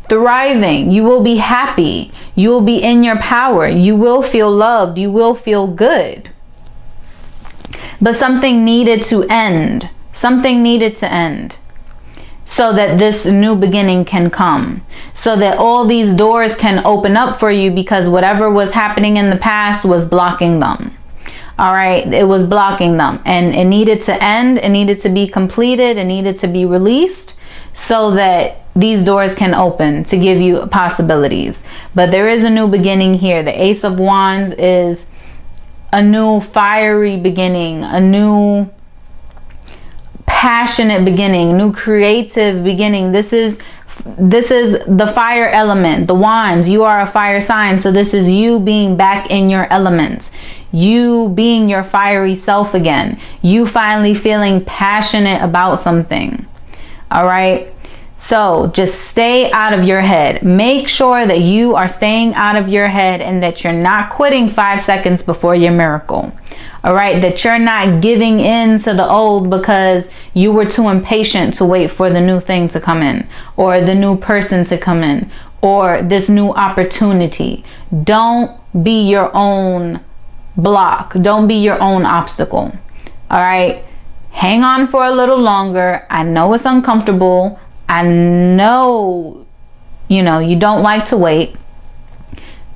thriving. You will be happy. You will be in your power. You will feel loved. You will feel good. But something needed to end. Something needed to end, so that this new beginning can come, so that all these doors can open up for you, because whatever was happening in the past was blocking them. All right, it was blocking them, and it needed to end. It needed to be completed. It needed to be released, so that these doors can open to give you possibilities. But there is a new beginning here. The Ace of Wands is a new fiery beginning, a new passionate beginning, new creative beginning. This is the fire element, the wands. You are a fire sign, so this is you being back in your element, you being your fiery self again, you finally feeling passionate about something. All right, so just stay out of your head. Make sure that you are staying out of your head, and that you're not quitting 5 seconds before your miracle. All right, that you're not giving in to the old because you were too impatient to wait for the new thing to come in, or the new person to come in, or this new opportunity. Don't be your own block. Don't be your own obstacle. All right, hang on for a little longer. I know it's uncomfortable. I know, you know, you don't like to wait.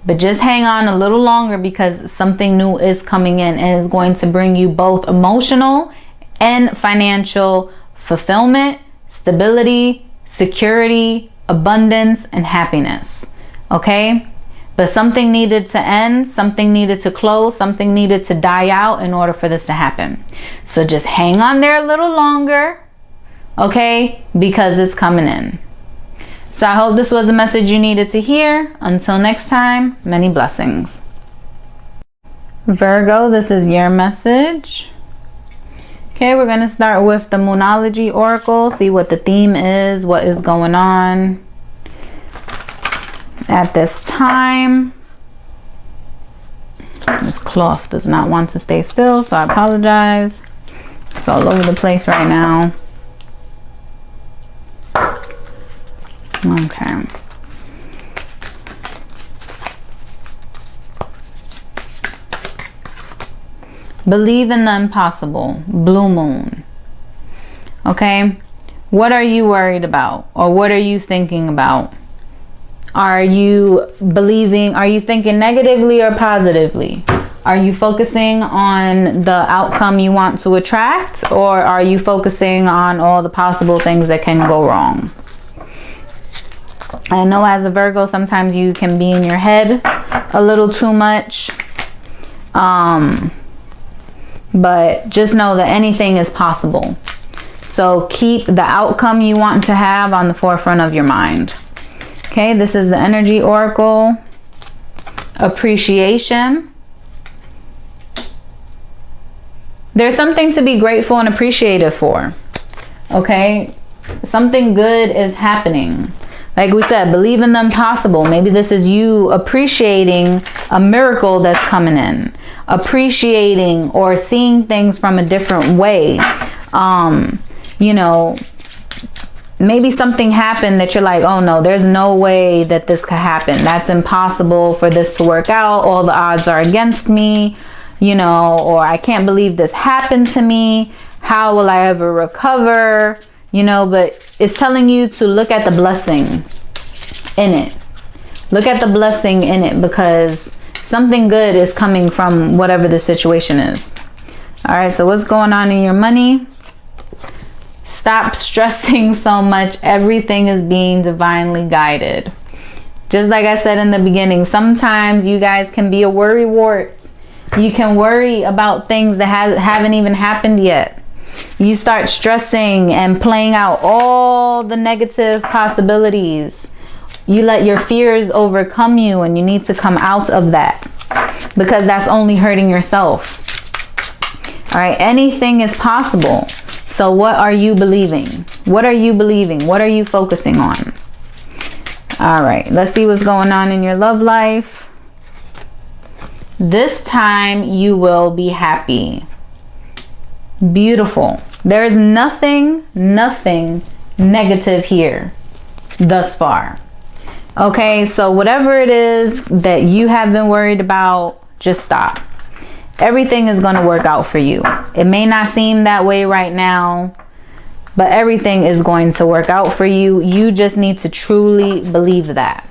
But just hang on a little longer, because something new is coming in, and is going to bring you both emotional and financial fulfillment, stability, security, abundance, and happiness. Okay? But something needed to end, something needed to close, something needed to die out in order for this to happen. So just hang on there a little longer, okay? Because it's coming in. So I hope this was a message you needed to hear. Until next time, many blessings. Virgo, this is your message. Okay, we're going to start with the Moonology Oracle, see what the theme is, what is going on at this time. This cloth does not want to stay still, so I apologize. It's all over the place right now. Okay. Believe in the impossible. Blue moon. Okay. What are you worried about? Or what are you thinking about? Are you believing, are you thinking negatively or positively? Are you focusing on the outcome you want to attract? Or are you focusing on all the possible things that can go wrong? I know as a Virgo, sometimes you can be in your head a little too much. But just know that anything is possible. So keep the outcome you want to have on the forefront of your mind. Okay, this is the Energy Oracle. Appreciation. There's something to be grateful and appreciative for. Okay, something good is happening. Like we said, believe in the impossible. Maybe this is you appreciating a miracle that's coming in. Appreciating or seeing things from a different way. You know, maybe something happened that you're like, oh no, there's no way that this could happen. That's impossible for this to work out. All the odds are against me, you know, or I can't believe this happened to me. How will I ever recover? You know, but it's telling you to look at the blessing in it. Look at the blessing in it, because something good is coming from whatever the situation is. All right, so what's going on in your money? Stop stressing so much. Everything is being divinely guided. Just like I said in the beginning, sometimes you guys can be a worrywart. You can worry about things that haven't even happened yet. You start stressing and playing out all the negative possibilities. You let your fears overcome you, and you need to come out of that, because that's only hurting yourself. All right, anything is possible. So what are you believing? What are you believing? What are you focusing on? All right, let's see what's going on in your love life. This time you will be happy. Beautiful. There is nothing negative here thus far. Okay, so whatever it is that you have been worried about, just stop. Everything is going to work out for you. It may not seem that way right now, but everything is going to work out for you. You just need to truly believe that.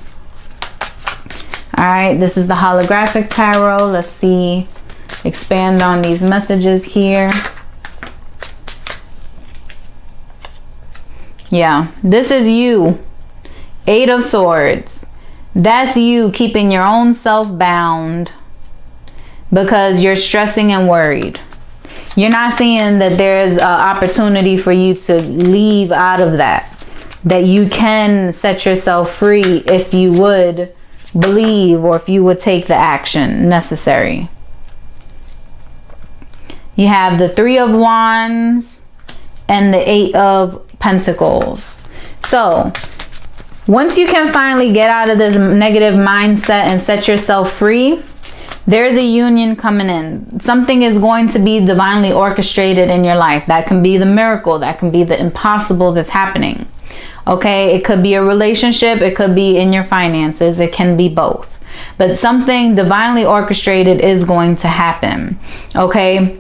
All right, this is the holographic tarot. Let's see, expand on these messages here. Yeah, this is you. 8 of Swords. That's you keeping your own self bound because you're stressing and worried. You're not seeing that there's an opportunity for you to leave out of that. That you can set yourself free if you would believe, or if you would take the action necessary. You have the 3 of Wands and the 8 of Pentacles. So once you can finally get out of this negative mindset and set yourself free, there's a union coming in. Something is going to be divinely orchestrated in your life. That can be the miracle. That can be the impossible that's happening. Okay, it could be a relationship. It could be in your finances. It can be both. But something divinely orchestrated is going to happen. Okay,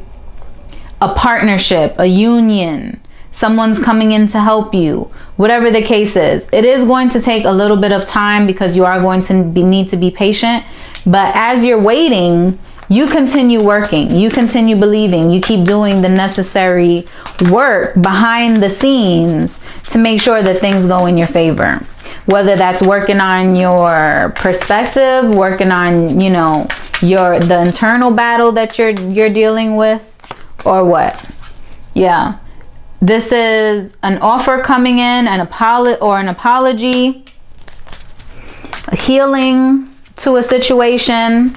a partnership, a union. Someone's coming in to help you. Whatever the case is, it is going to take a little bit of time, because you are going to need to be patient. But as you're waiting, you continue working, you continue believing, you keep doing the necessary work behind the scenes to make sure that things go in your favor. Whether that's working on your perspective, working on, you know, the internal battle that you're dealing with, or what. Yeah. This is an offer coming in, an apology, a healing to a situation.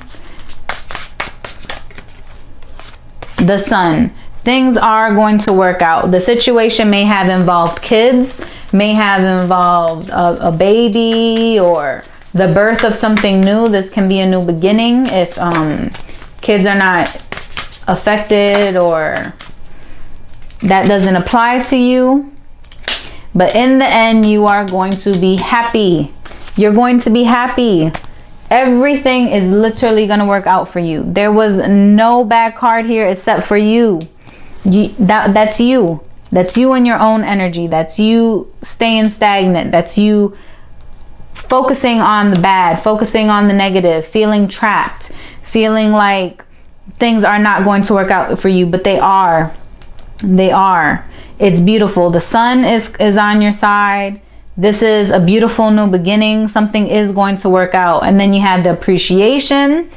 the Sun. Things are going to work out. The situation may have involved kids, may have involved a baby, or the birth of something new. This can be a new beginning if kids are not affected or that doesn't apply to you. But in the end, you are going to be happy. You're going to be happy. Everything is literally going to work out for you. There was no bad card here except for you. That's you. That's you in your own energy. That's you staying stagnant. That's you focusing on the bad, focusing on the negative, feeling trapped, feeling like things are not going to work out for you, but they are. They are. It's beautiful. The Sun is on your side. This is a beautiful new beginning. Something is going to work out. And then you have the appreciation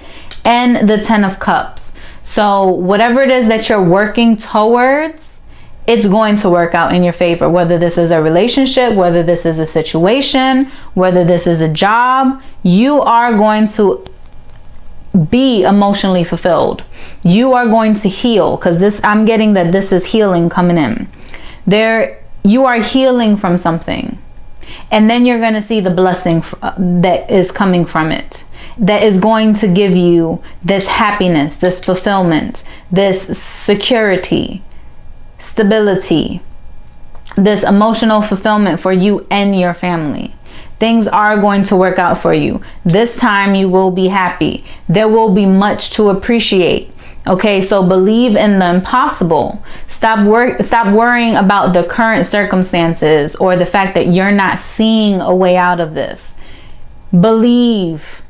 and the 10 of Cups. So whatever it is that you're working towards, it's going to work out in your favor. Whether this is a relationship, whether this is a situation, whether this is a job, you are going to be emotionally fulfilled. You are going to heal, because I'm getting that this is healing coming in. You are healing from something. And then you're going to see the blessing that is coming from it, that is going to give you this happiness, this fulfillment, this security, stability, this emotional fulfillment for you and your family. Things are going to work out for you. This time you will be happy. There will be much to appreciate. Okay, so believe in the impossible. Stop worrying about the current circumstances or the fact that you're not seeing a way out of this. Believe.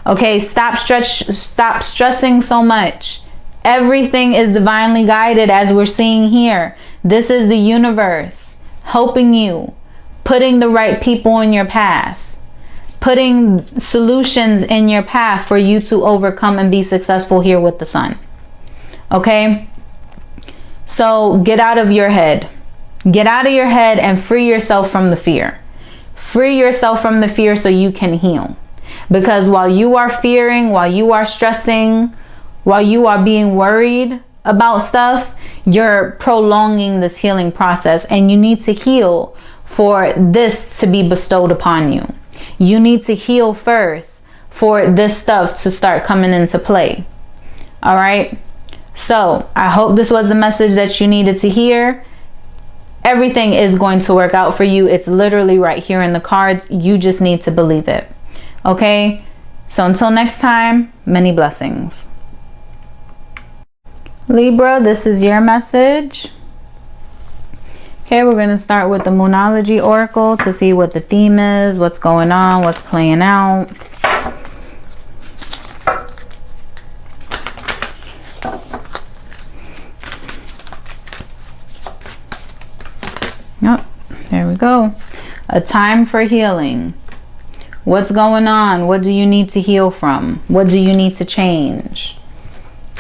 Okay, stop stressing so much. Everything is divinely guided, as we're seeing here. This is the universe helping you, putting the right people in your path, putting solutions in your path for you to overcome and be successful here with the Sun. Okay? So get out of your head. Get out of your head and free yourself from the fear. Free yourself from the fear so you can heal. Because while you are fearing, while you are stressing, while you are being worried about stuff, you're prolonging this healing process, and you need to heal for this to be bestowed upon you. You need to heal first for this stuff to start coming into play. All right. So I hope this was the message that you needed to hear. Everything is going to work out for you. It's literally right here in the cards. You just need to believe it. Okay. So until next time, many blessings. Libra, this is your message. Okay, we're going to start with the Moonology Oracle to see what the theme is, what's going on, what's playing out. Oh, there we go. A time for healing. What's going on? What do you need to heal from? What do you need to change?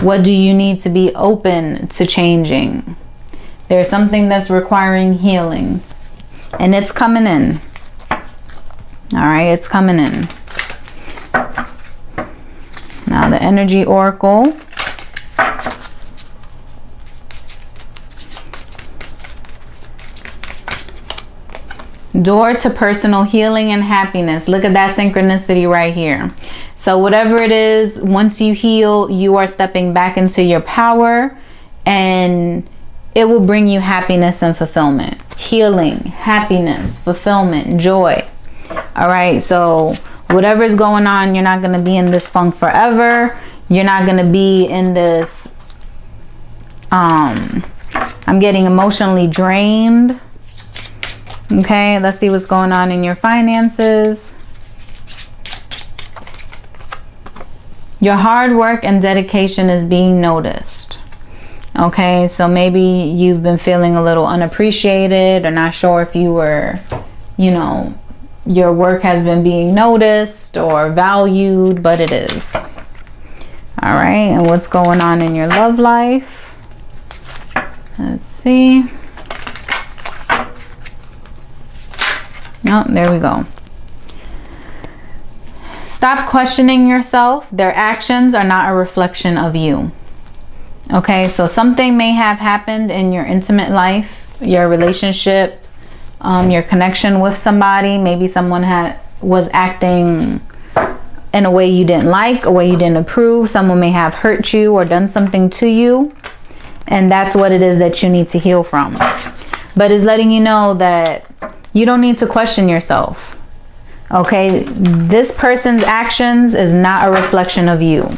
What do you need to be open to changing? There's something that's requiring healing, and it's coming in. All right, it's coming in. Now the Energy Oracle. Door to personal healing and happiness. Look at that synchronicity right here. So whatever it is, once you heal, you are stepping back into your power, and it will bring you happiness and fulfillment. Healing, happiness, fulfillment, joy. All right, so whatever is going on, you're not going to be in this funk forever. You're not going to be in this, I'm getting emotionally drained. Okay, let's see what's going on in your finances. Your hard work and dedication is being noticed. Okay, so maybe you've been feeling a little unappreciated or not sure if you were, you know, your work has been being noticed or valued, but it is. All right, and what's going on in your love life? Let's see. Oh, there we go. Stop questioning yourself. Their actions are not a reflection of you. Okay, so something may have happened in your intimate life, your relationship, your connection with somebody. Maybe someone was acting in a way you didn't like, a way you didn't approve. Someone may have hurt you or done something to you. And that's what it is that you need to heal from. But it's letting you know that you don't need to question yourself. Okay, this person's actions is not a reflection of you.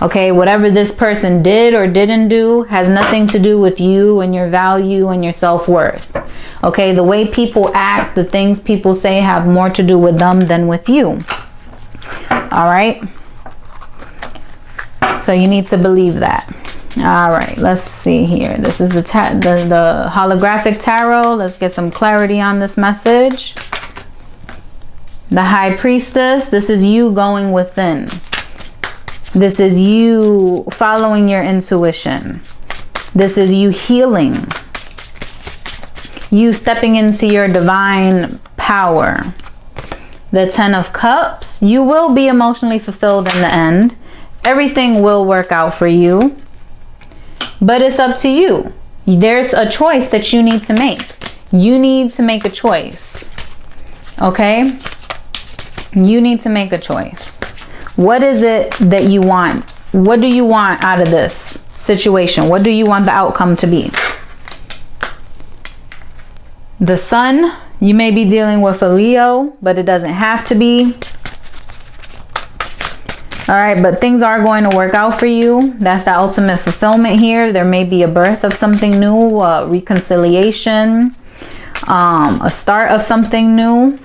Okay, whatever this person did or didn't do has nothing to do with you and your value and your self-worth. Okay, the way people act, the things people say have more to do with them than with you. All right, so you need to believe that. All right, let's see here. This is the holographic tarot. Let's get some clarity on this message. The High Priestess, this is you going within. This is you following your intuition. This is you healing. You stepping into your divine power. The Ten of Cups, you will be emotionally fulfilled in the end. Everything will work out for you. But it's up to you. There's a choice that you need to make. You need to make a choice. Okay? You need to make a choice. What is it that you want? What do you want out of this situation? What do you want the outcome to be? The Sun, you may be dealing with a Leo, but it doesn't have to be. All right, but things are going to work out for you. That's the ultimate fulfillment here. There may be a birth of something new, a reconciliation, a start of something new.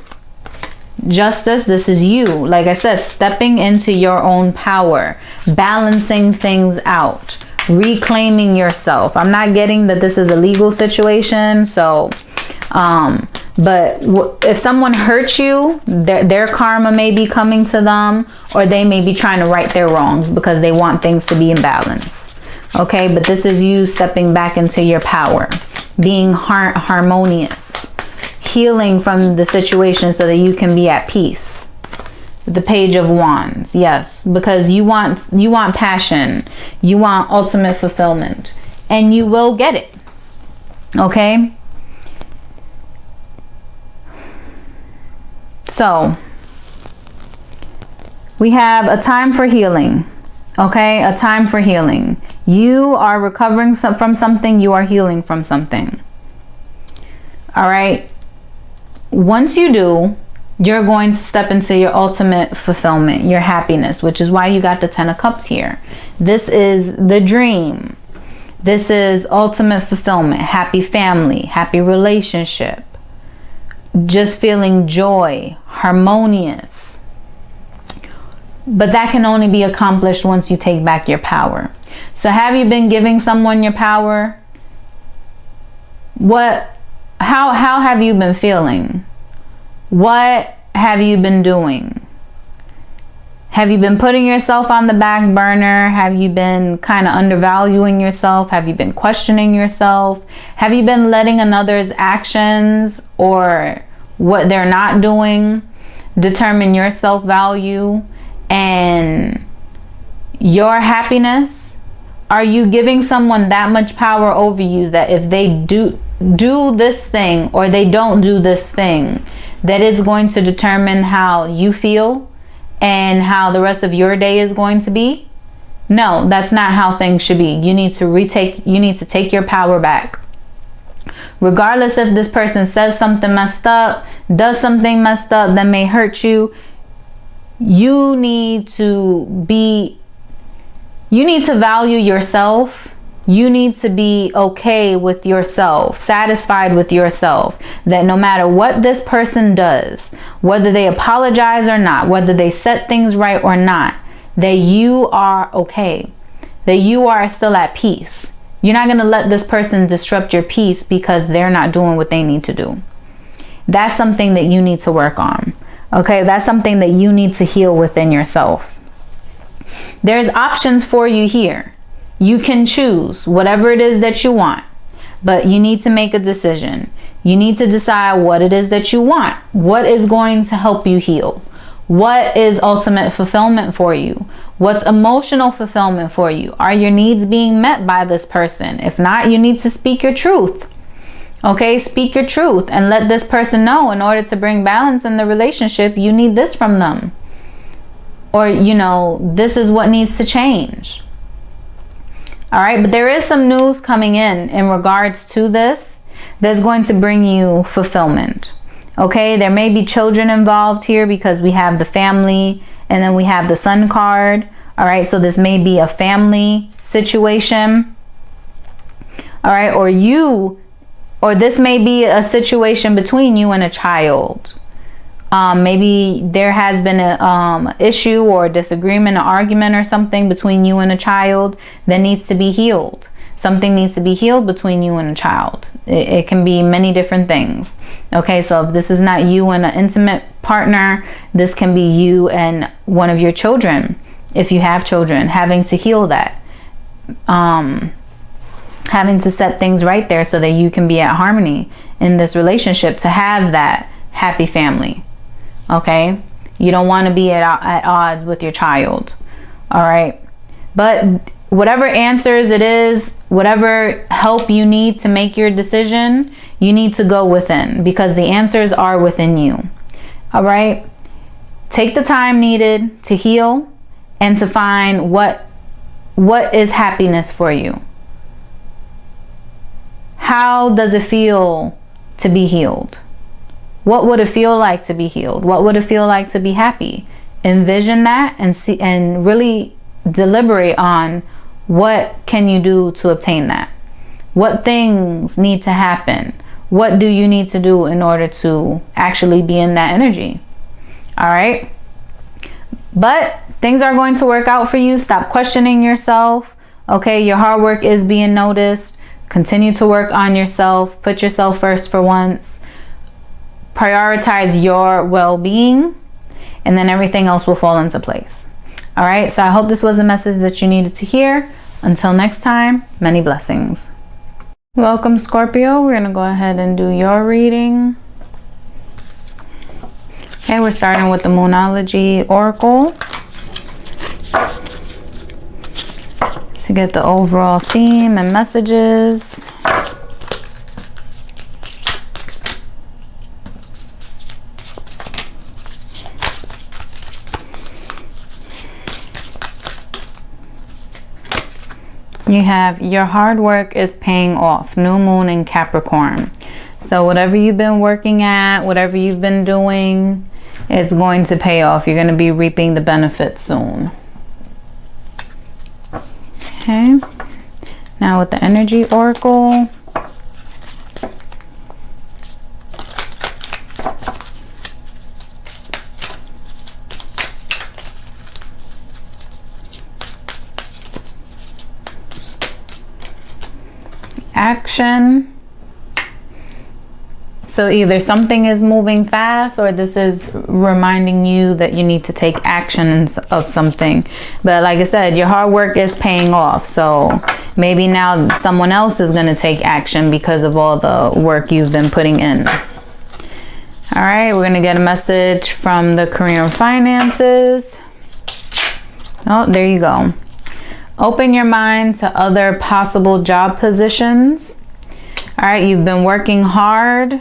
Justice, this is you. Like I said, stepping into your own power, balancing things out, reclaiming yourself. I'm not getting that this is a legal situation, so but if someone hurts you, their karma may be coming to them, or they may be trying to right their wrongs because they want things to be in balance. Okay, but this is you stepping back into your power, being harmonious, healing from the situation so that you can be at peace. The Page of Wands, yes, because you want passion, you want ultimate fulfillment, and you will get it. Okay. So we have a time for healing. Okay, a time for healing. You are recovering from something, you are healing from something. All right. Once you do, you're going to step into your ultimate fulfillment, your happiness, which is why you got the Ten of Cups here. This is the dream. This is ultimate fulfillment, happy family, happy relationship, just feeling joy, harmonious. But that can only be accomplished once you take back your power. So have you been giving someone your power? How have you been feeling? What have you been doing? Have you been putting yourself on the back burner? Have you been kind of undervaluing yourself? Have you been questioning yourself? Have you been letting another's actions or what they're not doing determine your self-value and your happiness? Are you giving someone that much power over you that if they do this thing or they don't do this thing, that is going to determine how you feel and how the rest of your day is going to be? No, that's not how things should be. You need to take your power back. Regardless if this person says something messed up, does something messed up that may hurt you, you need to value yourself. You need to be okay with yourself, satisfied with yourself, that no matter what this person does, whether they apologize or not, whether they set things right or not, that you are okay, that you are still at peace. You're not going to let this person disrupt your peace because they're not doing what they need to do. That's something that you need to work on. Okay, that's something that you need to heal within yourself. There's options for you here. You can choose whatever it is that you want, but you need to make a decision. You need to decide what it is that you want. What is going to help you heal? What is ultimate fulfillment for you? What's emotional fulfillment for you? Are your needs being met by this person? If not, you need to speak your truth. Okay, speak your truth and let this person know, in order to bring balance in the relationship, you need this from them. Or, you know, this is what needs to change. All right, but there is some news coming in regards to this that's going to bring you fulfillment. Okay, there may be children involved here because we have the family and then we have the Sun card. All right, so this may be a family situation. All right, or this may be a situation between you and a child. Maybe there has been a issue or disagreement, an argument or something between you and a child that needs to be healed. Something needs to be healed between you and a child. It can be many different things. Okay, so if this is not you and an intimate partner, this can be you and one of your children. If you have children, having to heal that. Having to set things right there so that you can be at harmony in this relationship, to have that happy family. Okay, you don't want to be at odds with your child. All right, but whatever answers it is, whatever help you need to make your decision, you need to go within, because the answers are within you. All right, take the time needed to heal and to find what is happiness for you. How does it feel to be healed? What would it feel like to be healed? What would it feel like to be happy? Envision that and see, and really deliberate on what can you do to obtain that. What things need to happen? What do you need to do in order to actually be in that energy? All right. But things are going to work out for you. Stop questioning yourself. Okay, your hard work is being noticed. Continue to work on yourself. Put yourself first for once. Prioritize your well-being, and then everything else will fall into place. All right, so I hope this was a message that you needed to hear. Until next time, many blessings. Welcome, Scorpio. We're going to go ahead and do your reading. Okay, we're starting with the Moonology Oracle to get the overall theme and messages. You have your hard work is paying off. New moon in Capricorn. So whatever you've been working at, whatever you've been doing, it's going to pay off. You're going to be reaping the benefits soon. Okay. Now with the Energy Oracle. Action. So either something is moving fast, or this is reminding you that you need to take action of something. But like I said, your hard work is paying off. So maybe now someone else is going to take action because of all the work you've been putting in. All right, we're going to get a message from the career and finances. Oh, there you go. Open your mind to other possible job positions. All right, you've been working hard,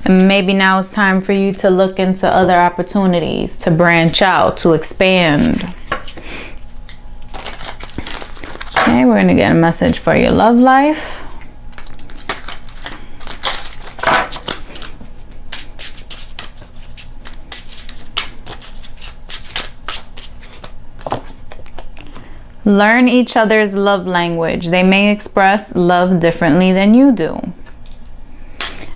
and maybe now it's time for you to look into other opportunities, to branch out, to expand. Okay, we're going to get a message for your love life. Learn each other's love language. They may express love differently than you do. All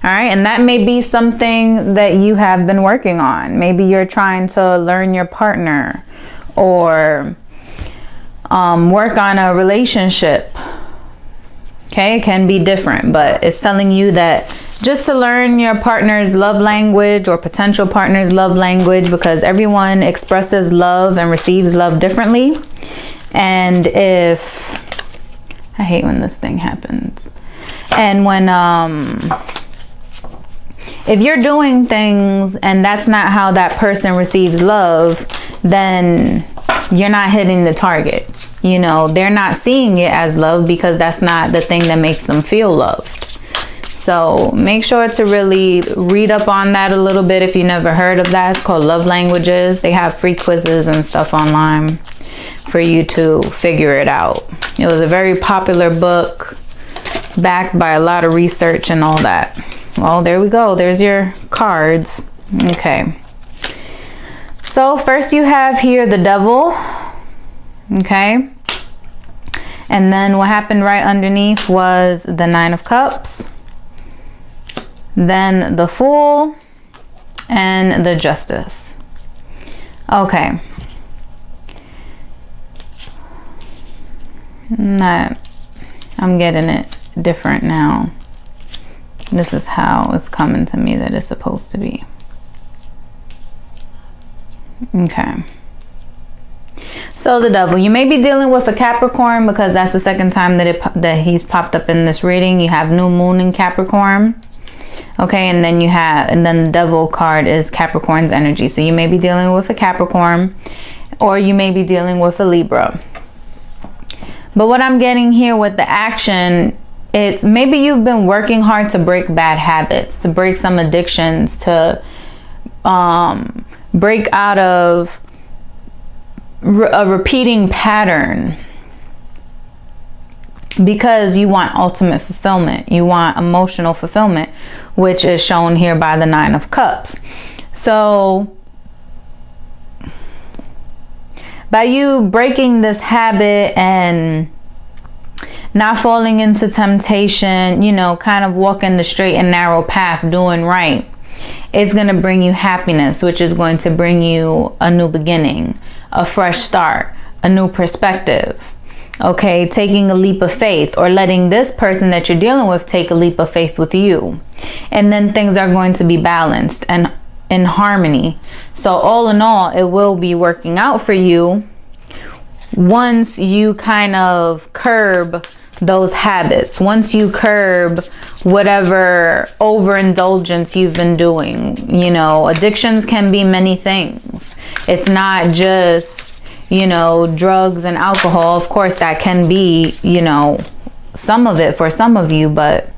right, and that may be something that you have been working on. Maybe you're trying to learn your partner, or work on a relationship. Okay, it can be different, but it's telling you that just to learn your partner's love language, or potential partner's love language, because everyone expresses love and receives love differently. And if, I hate when this thing happens. And when, if you're doing things and that's not how that person receives love, then you're not hitting the target. You know, they're not seeing it as love because that's not the thing that makes them feel loved. So make sure to really read up on that a little bit if you never heard of that. It's called Love Languages. They have free quizzes and stuff online for you to figure it out. It was a very popular book, backed by a lot of research and all that. Well, there we go. There's your cards. Okay. So first you have here the Devil. Okay. And then what happened right underneath was the Nine of Cups. Then the Fool and the Justice. Okay. I'm getting it different now. This is how it's coming to me that it's supposed to be. Okay. So the Devil, you may be dealing with a Capricorn because that's the second time that he's popped up in this reading. You have New Moon in Capricorn. Okay, and then the Devil card is Capricorn's energy. So you may be dealing with a Capricorn, or you may be dealing with a Libra. But what I'm getting here with the action, it's maybe you've been working hard to break bad habits, to break some addictions, to break out of a repeating pattern, because you want ultimate fulfillment. You want emotional fulfillment, which is shown here by the Nine of Cups. So by you breaking this habit and not falling into temptation, you know, kind of walking the straight and narrow path, doing right, it's going to bring you happiness, which is going to bring you a new beginning, a fresh start, a new perspective. Okay, taking a leap of faith, or letting this person that you're dealing with take a leap of faith with you. And then things are going to be balanced and in harmony. So all in all, it will be working out for you once you kind of curb those habits, once you curb whatever overindulgence you've been doing. You know, addictions can be many things. It's not just, you know, drugs and alcohol. Of course, that can be, you know, some of it for some of you, but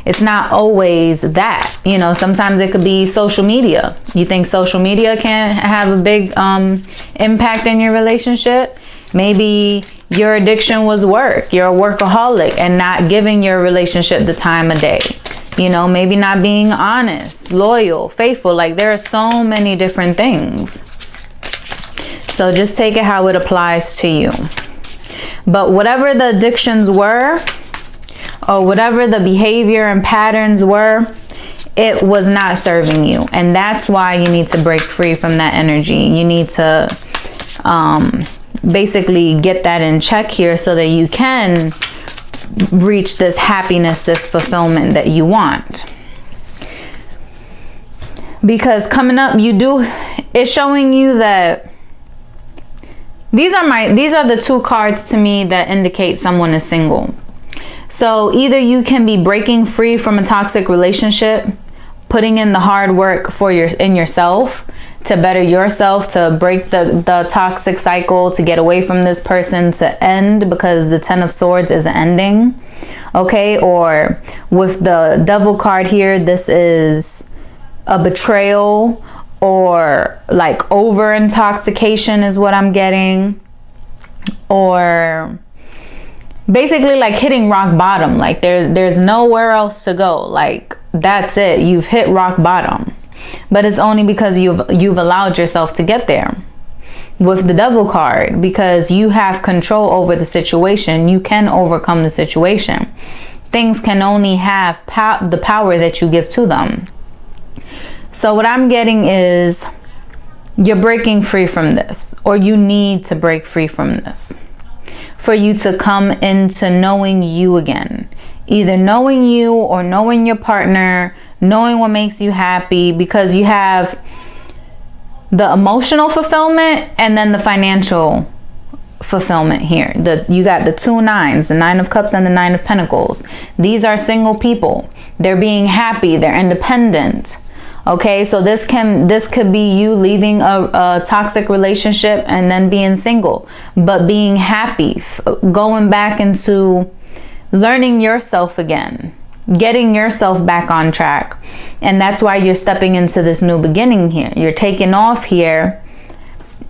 it's not always that. You know, sometimes it could be social media. You think social media can have a big impact in your relationship? Maybe your addiction was work. You're a workaholic and not giving your relationship the time of day. You know, maybe not being honest, loyal, faithful. Like, there are so many different things. So just take it how it applies to you. But whatever the addictions were, or whatever the behavior and patterns were, it was not serving you. And that's why you need to break free from that energy. You need to basically get that in check here so that you can reach this happiness, this fulfillment that you want. Because coming up, it's showing you that these are the two cards to me that indicate someone is single. So either you can be breaking free from a toxic relationship, putting in the hard work in yourself to better yourself, to break the toxic cycle, to get away from this person, to end, because the Ten of Swords is ending. Okay, or with the Devil card here, this is a betrayal, or like over intoxication is what I'm getting, or basically like hitting rock bottom. Like there's nowhere else to go. Like, that's it. You've hit rock bottom. But it's only because you've allowed yourself to get there with the Devil card, because you have control over the situation. You can overcome the situation. Things can only have the power that you give to them. So what I'm getting is you're breaking free from this, or you need to break free from this for you to come into knowing you again. Either knowing you or knowing your partner, knowing what makes you happy, because you have the emotional fulfillment and then the financial fulfillment here. You got the two nines, the Nine of Cups and the Nine of Pentacles. These are single people. They're being happy. They're independent. Okay, so this could be you leaving a toxic relationship and then being single, but being happy, going back into learning yourself again, getting yourself back on track. And that's why you're stepping into this new beginning here. You're taking off here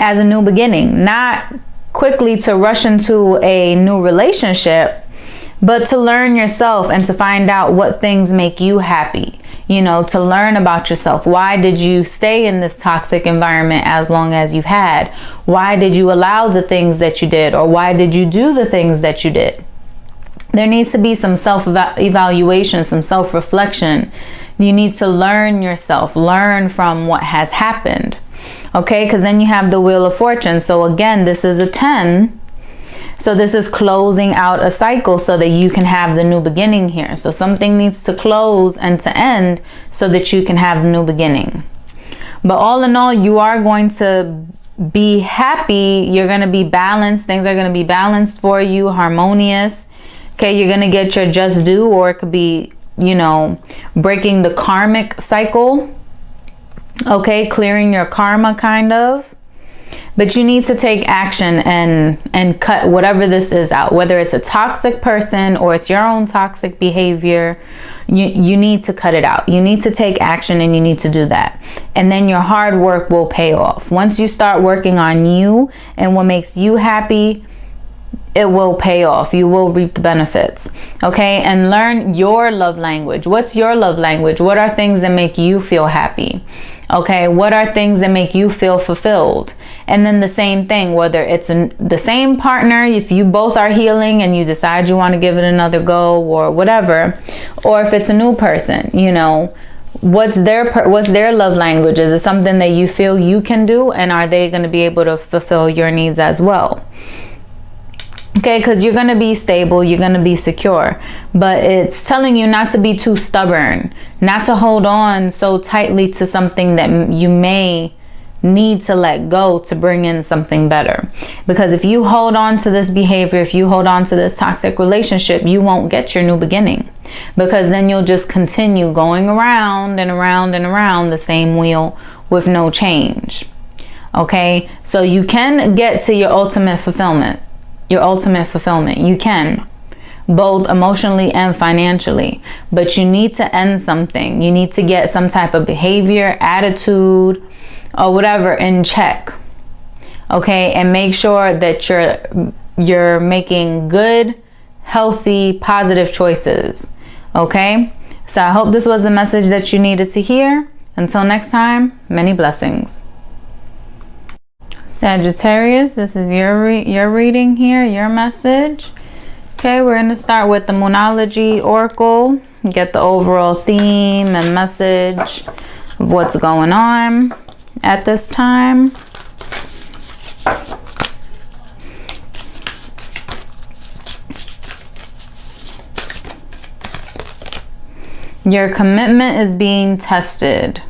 as a new beginning, not quickly to rush into a new relationship, but to learn yourself and to find out what things make you happy. You know, to learn about yourself. Why did you stay in this toxic environment as long as you've had? Why did you allow the things that you did? Or why did you do the things that you did? There needs to be some self-evaluation, some self-reflection. You need to learn yourself, learn from what has happened. Okay, because then you have the Wheel of Fortune. So again, this is a 10. So this is closing out a cycle so that you can have the new beginning here. So something needs to close and to end so that you can have the new beginning. But all in all, you are going to be happy. You're going to be balanced. Things are going to be balanced for you, harmonious. Okay, you're going to get your just due, or it could be, you know, breaking the karmic cycle. Okay, clearing your karma kind of. But you need to take action and cut whatever this is out, whether it's a toxic person or it's your own toxic behavior. You need to cut it out. You need to take action, and you need to do that. And then your hard work will pay off. Once you start working on you and what makes you happy, it will pay off. You will reap the benefits. Okay, and learn your love language. What's your love language? What are things that make you feel happy? Okay, what are things that make you feel fulfilled? And then the same thing, whether it's the same partner, if you both are healing and you decide you want to give it another go or whatever, or if it's a new person, you know, what's their love language? Is it something that you feel you can do, and are they going to be able to fulfill your needs as well? Okay, because you're going to be stable, you're going to be secure, but it's telling you not to be too stubborn, not to hold on so tightly to something that you may need to let go to bring in something better. Because if you hold on to this behavior, if you hold on to this toxic relationship, you won't get your new beginning, because then you'll just continue going around and around and around the same wheel with no change. Okay, so you can get to your ultimate fulfillment. You can, both emotionally and financially, but you need to end something. You need to get some type of behavior, attitude, or whatever in check. Okay, and make sure that you're making good, healthy, positive choices. Okay, so I hope this was a message that you needed to hear. Until next time, many blessings. Sagittarius, this is your reading here, your message. Okay, we're going to start with the Moonology Oracle. Get the overall theme and message of what's going on at this time. Your commitment is being tested.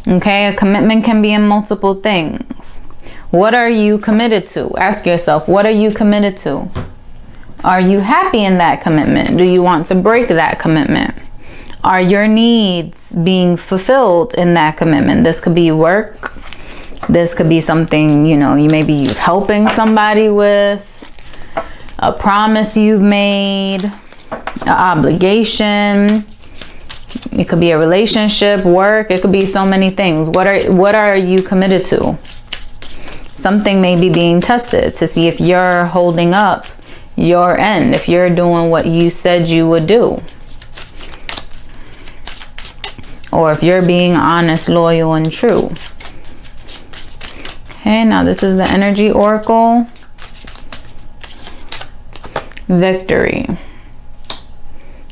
Okay, a commitment can be in multiple things. What are you committed to? Ask yourself, what are you committed to? Are you happy in that commitment? Do you want to break that commitment? Are your needs being fulfilled in that commitment? This could be work. This could be something, you know, you're helping somebody with, a promise you've made, an obligation. It could be a relationship, work. It could be so many things. What are you committed to? Something may be being tested to see if you're holding up your end, if you're doing what you said you would do, or if you're being honest, loyal, and true. Okay, now this is the Energy Oracle. Victory.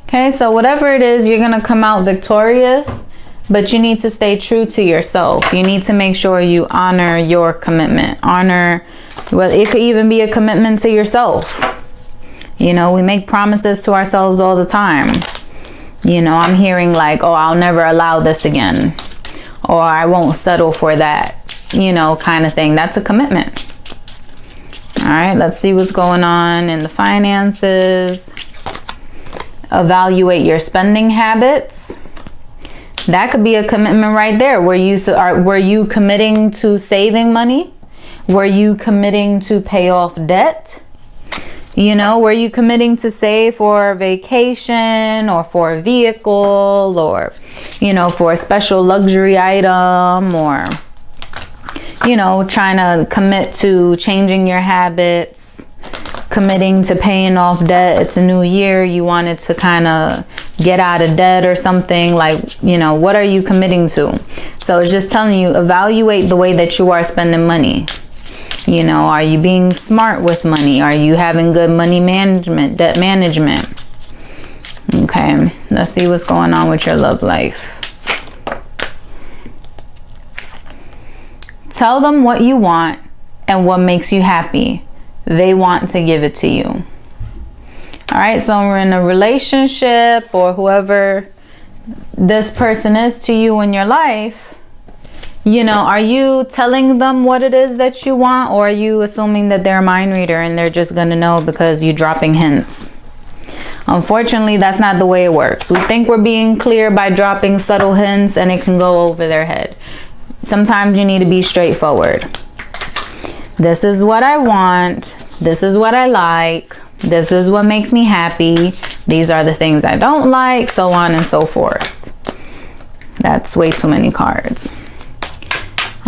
Okay, so whatever it is, you're going to come out victorious, but you need to stay true to yourself. You need to make sure you honor your commitment. Honor, well, it could even be a commitment to yourself. You know, we make promises to ourselves all the time. You know, I'm hearing like, oh, I'll never allow this again, or I won't settle for that, you know, kind of thing. That's a commitment. All right, let's see what's going on in the finances. Evaluate your spending habits. That could be a commitment right there. Were you committing to saving money? Were you committing to pay off debt? You know, were you committing to save for a vacation or for a vehicle or, you know, for a special luxury item, or, you know, trying to commit to changing your habits, committing to paying off debt? It's a new year. You wanted to kind of get out of debt or something. Like, you know, what are you committing to? So it's just telling you, evaluate the way that you are spending money. You know, are you being smart with money? Are you having good money management, debt management? Okay, let's see what's going on with your love life. Tell them what you want and what makes you happy. They want to give it to you. All right, so we're in a relationship, or whoever this person is to you in your life. You know, are you telling them what it is that you want, or are you assuming that they're a mind reader and they're just going to know because you're dropping hints? Unfortunately, that's not the way it works. We think we're being clear by dropping subtle hints, and it can go over their head. Sometimes you need to be straightforward. This is what I want. This is what I like. This is what makes me happy. These are the things I don't like, so on and so forth. That's way too many cards.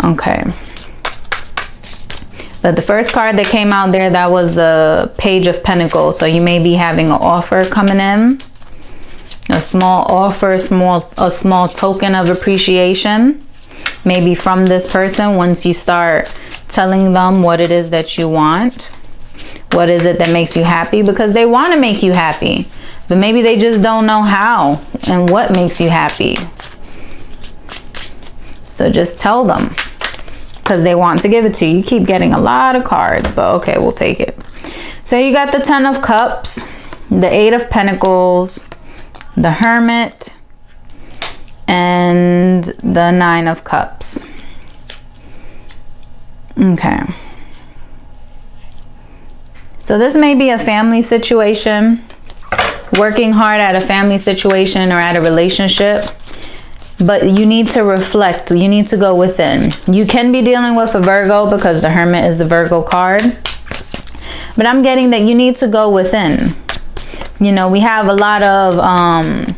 Okay. But the first card that came out there, that was the Page of Pentacles. So you may be having an offer coming in. A small offer, a small token of appreciation. Maybe from this person, once you start telling them what it is that you want. What is it that makes you happy? Because they want to make you happy. But maybe they just don't know how and what makes you happy. So just tell them, because they want to give it to you. You keep getting a lot of cards, but okay, we'll take it. So you got the 10 of Cups, the 8 of Pentacles, the Hermit, and the 9 of Cups. Okay. So this may be a family situation, working hard at a family situation or at a relationship. But you need to reflect. You need to go within. You can be dealing with a Virgo because the Hermit is the Virgo card. But I'm getting that you need to go within. You know, we have a lot of,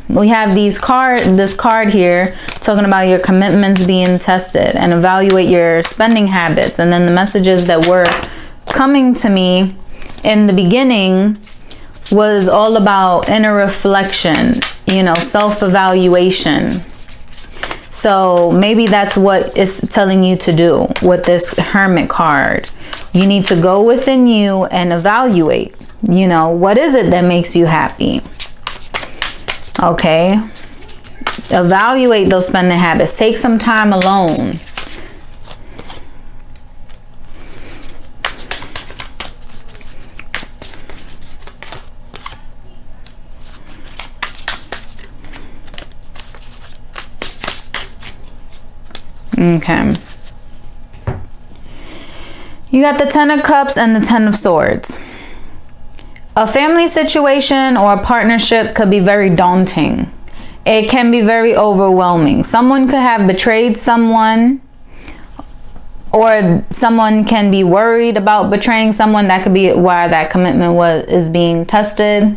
we have this card here talking about your commitments being tested, and evaluate your spending habits. And then the messages that were coming to me in the beginning was all about inner reflection, you know, self-evaluation. So maybe that's what it's telling you to do with this Hermit card. You need to go within you and evaluate, you know, what is it that makes you happy? Okay. Evaluate those spending habits. Take some time alone. Okay. You got the 10 of Cups and the 10 of Swords. A family situation or a partnership could be very daunting. It can be very overwhelming. Someone could have betrayed someone, or someone can be worried about betraying someone. That could be why that commitment is being tested.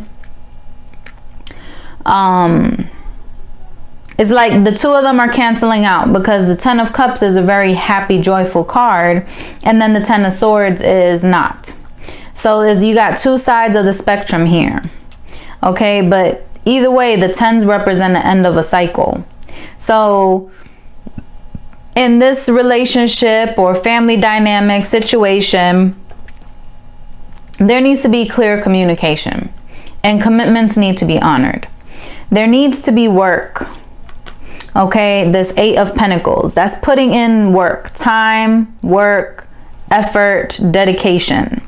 It's like the two of them are canceling out, because the 10 of Cups is a very happy, joyful card, and then the 10 of Swords is not. So you got two sides of the spectrum here. Okay, but either way, the 10s represent the end of a cycle. So in this relationship or family dynamic situation, there needs to be clear communication, and commitments need to be honored. There needs to be work. Okay, this 8 of Pentacles, that's putting in work, time, work, effort, dedication.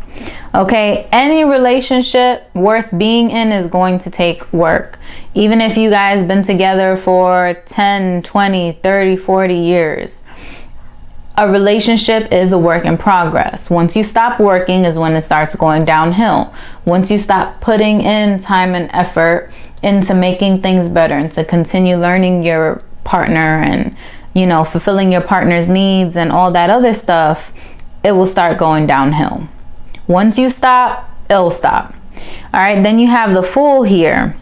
Okay, any relationship worth being in is going to take work. Even if you guys been together for 10, 20, 30, 40 years. A relationship is a work in progress. Once you stop working is when it starts going downhill. Once you stop putting in time and effort into making things better, and to continue learning your partner and, you know, fulfilling your partner's needs and all that other stuff, it will start going downhill. Once you stop, it'll stop. All right, then you have the Fool here.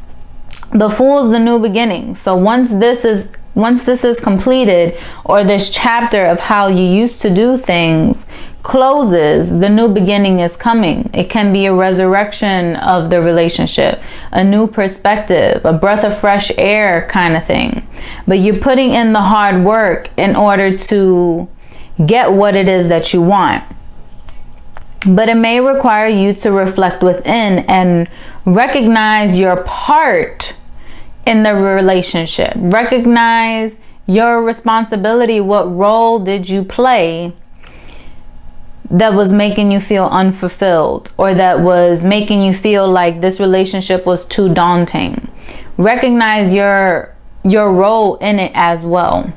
The Fool is the new beginning. So once this is completed, or this chapter of how you used to do things closes, the new beginning is coming. It can be a resurrection of the relationship, a new perspective, a breath of fresh air kind of thing. But you're putting in the hard work in order to get what it is that you want. But it may require you to reflect within and recognize your part in the relationship. Recognize your responsibility. What role did you play that was making you feel unfulfilled, or that was making you feel like this relationship was too daunting? Recognize your role in it as well.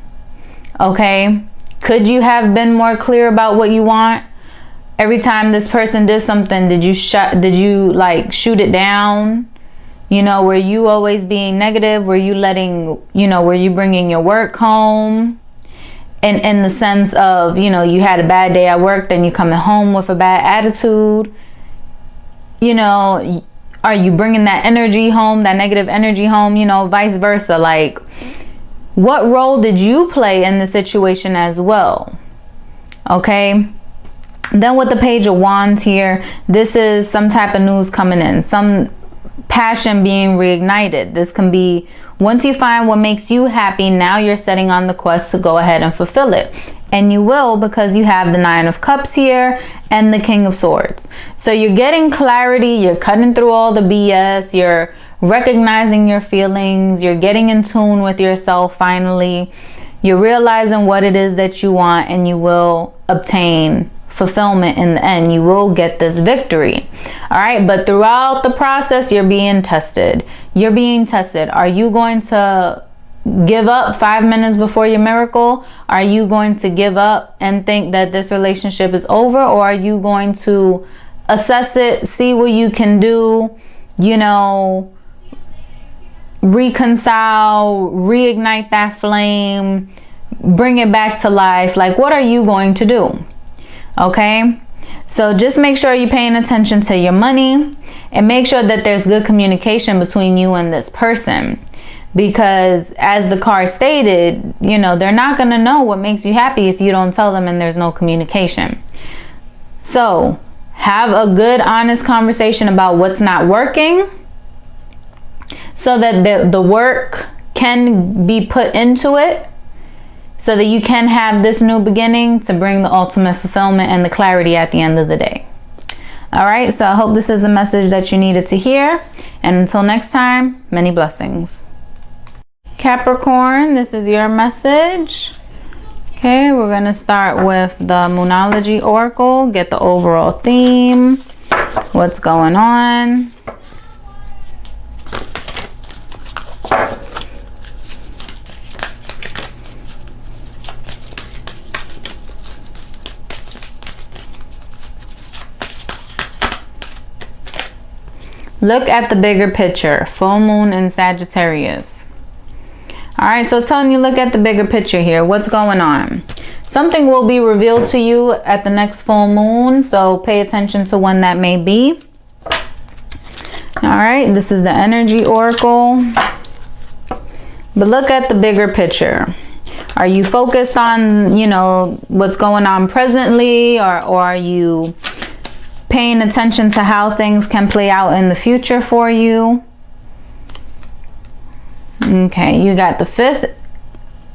Okay? Could you have been more clear about what you want? Every time this person did something, did you like shoot it down? You know, were you always being negative? Were you were you bringing your work home? In the sense of, you know, you had a bad day at work, then you coming home with a bad attitude. You know, are you bringing that energy home, that negative energy home, you know, vice versa? Like, what role did you play in the situation as well? Okay. Then with the Page of Wands here, this is some type of news coming in, some passion being reignited. This can be, once you find what makes you happy, now you're setting on the quest to go ahead and fulfill it. And you will, because you have the Nine of Cups here and the King of Swords. So you're getting clarity, you're cutting through all the BS, you're recognizing your feelings, you're getting in tune with yourself finally. You're realizing what it is that you want, and you will obtain fulfillment in the end. You will get this victory. All right, but throughout the process, you're being tested. You're being tested. Are you going to give up 5 minutes before your miracle? Are you going to give up and think that this relationship is over? Or are you going to assess it, see what you can do, you know, reconcile, reignite that flame, bring it back to life? Like, what are you going to do? Okay, so just make sure you're paying attention to your money, and make sure that there's good communication between you and this person, because as the card stated, you know, they're not going to know what makes you happy if you don't tell them and there's no communication. So have a good, honest conversation about what's not working, so that the work can be put into it, so that you can have this new beginning to bring the ultimate fulfillment and the clarity at the end of the day. All right, so I hope this is the message that you needed to hear. And until next time, many blessings. Capricorn, this is your message. Okay, we're going to start with the Moonology Oracle, get the overall theme, what's going on. Look at the bigger picture. Full moon in Sagittarius. All right, so it's telling you, look at the bigger picture here. What's going on? Something will be revealed to you at the next full moon, so pay attention to when that may be. All right, this is the Energy Oracle. But look at the bigger picture. Are you focused on, you know, what's going on presently, or are you paying attention to how things can play out in the future for you? Okay, you got the 5th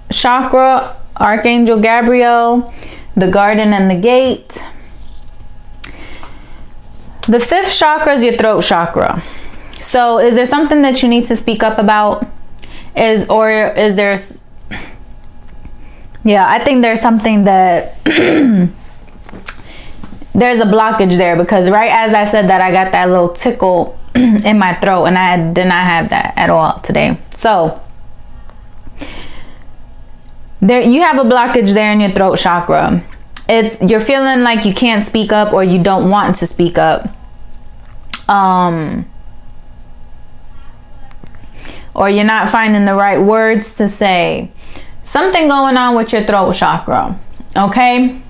chakra, Archangel Gabriel, the garden and the gate. The 5th chakra is your throat chakra. So is there something that you need to speak up about? Yeah, I think there's something that there's a blockage there, because right as I said that, I got that little tickle in my throat, and I did not have that at all today. So there, you have a blockage there in your throat chakra. You're feeling like you can't speak up, or you don't want to speak up, or you're not finding the right words to say. something going on with your throat chakra, okay?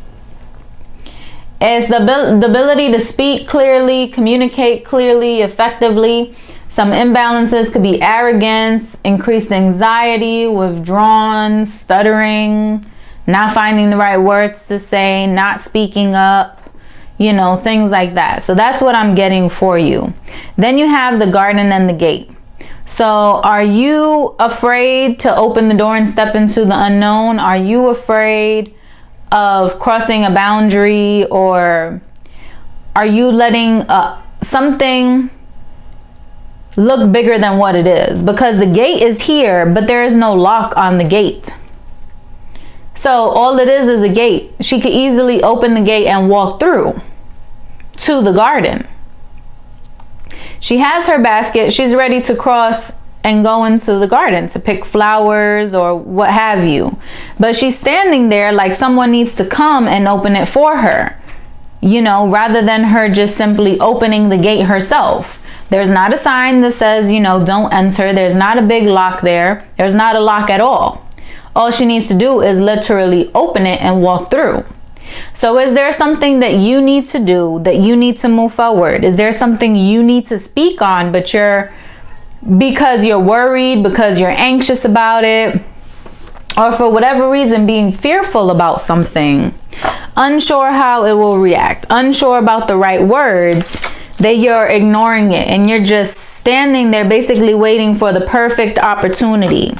It's the ability to speak clearly, communicate clearly, effectively. Some imbalances could be arrogance, increased anxiety, withdrawn, stuttering, not finding the right words to say, not speaking up, you know, things like that. So that's what I'm getting for you. Then you have the garden and the gate. So are you afraid to open the door and step into the unknown? Are you afraid of crossing a boundary, or are you letting something look bigger than what it is? Because the gate is here, but there is no lock on the gate. So all it is a gate. She could easily open the gate and walk through to the garden. She has her basket. She's ready to cross and go into the garden to pick flowers or what have you. But she's standing there like someone needs to come and open it for her, you know, rather than her just simply opening the gate herself. There's not a sign that says, you know, don't enter. There's not a big lock there. There's not a lock at all. All she needs to do is literally open it and walk through. So is there something that you need to do, that you need to move forward? Is there something you need to speak on, but because you're worried, because you're anxious about it, or for whatever reason being fearful about something, unsure how it will react, unsure about the right words, that you're ignoring it and you're just standing there basically waiting for the perfect opportunity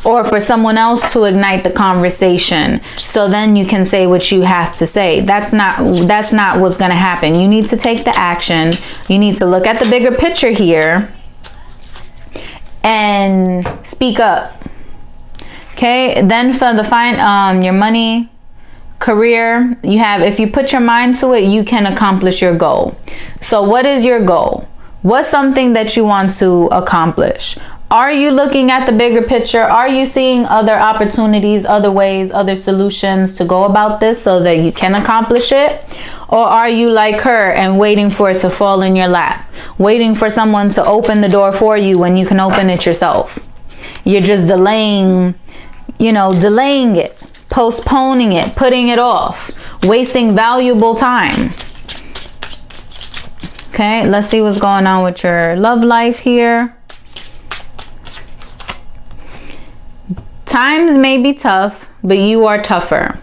or for someone else to ignite the conversation so then you can say what you have to say. That's not what's going to happen. You need to take the action. You need to look at the bigger picture here and speak up. Okay, then for the your money, career, you have, if you put your mind to it, you can accomplish your goal. So what is your goal? What's something that you want to accomplish? Are you looking at the bigger picture? Are you seeing other opportunities, other ways, other solutions to go about this so that you can accomplish it? Or are you like her and waiting for it to fall in your lap, waiting for someone to open the door for you when you can open it yourself? You're just delaying, you know, delaying it, postponing it, putting it off, wasting valuable time. Okay, let's see what's going on with your love life here. Times may be tough, but you are tougher.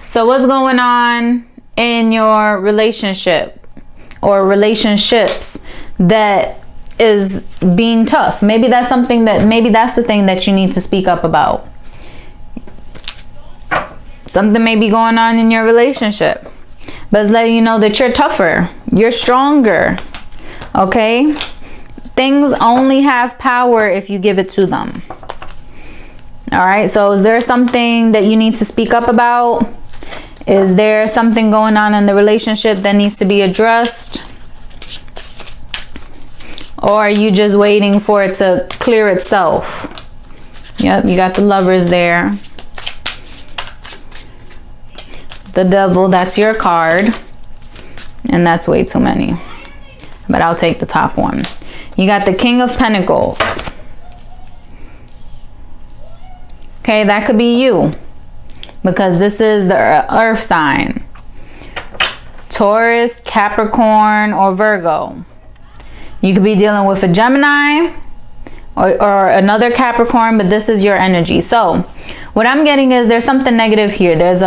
So what's going on in your relationship or relationships that is being tough? Maybe that's something that, maybe that's the thing that you need to speak up about. Something may be going on in your relationship, but it's letting you know that you're tougher, you're stronger, okay? Things only have power if you give it to them. All right, so is there something that you need to speak up about? Is there something going on in the relationship that needs to be addressed? Or are you just waiting for it to clear itself? Yep, you got the Lovers there. The Devil, that's your card. And that's way too many. But I'll take the top one. You got the King of Pentacles. Okay, that could be you. Because this is the earth sign. Taurus, Capricorn, or Virgo. You could be dealing with a Gemini or another Capricorn, but this is your energy. So what I'm getting is there's something negative here. There's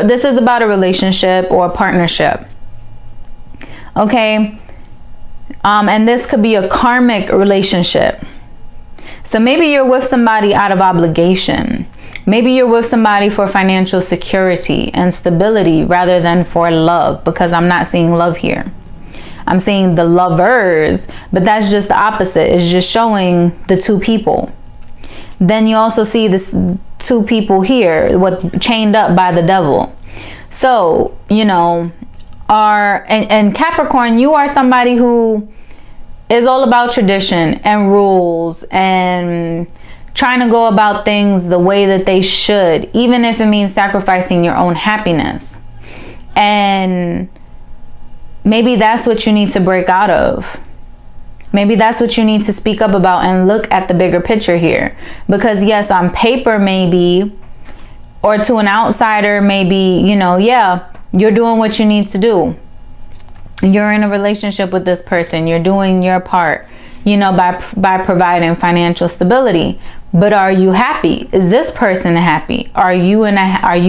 this is about a relationship or a partnership. Okay. And this could be a karmic relationship. So maybe you're with somebody out of obligation. Maybe you're with somebody for financial security and stability rather than for love, because I'm not seeing love here. I'm seeing the lovers, but that's just the opposite. It's just showing the two people. Then you also see this two people here with chained up by the Devil. So, you know, and Capricorn, you are somebody who is all about tradition and rules and trying to go about things the way that they should, even if it means sacrificing your own happiness. And maybe that's what you need to break out of. Maybe that's what you need to speak up about and look at the bigger picture here. Because yes, on paper, maybe Or to an outsider, maybe, you know, yeah, you're doing what you need to do. You're in a relationship with this person. You're doing your part, you know, by providing financial stability. But are you happy? Is this person happy? Are you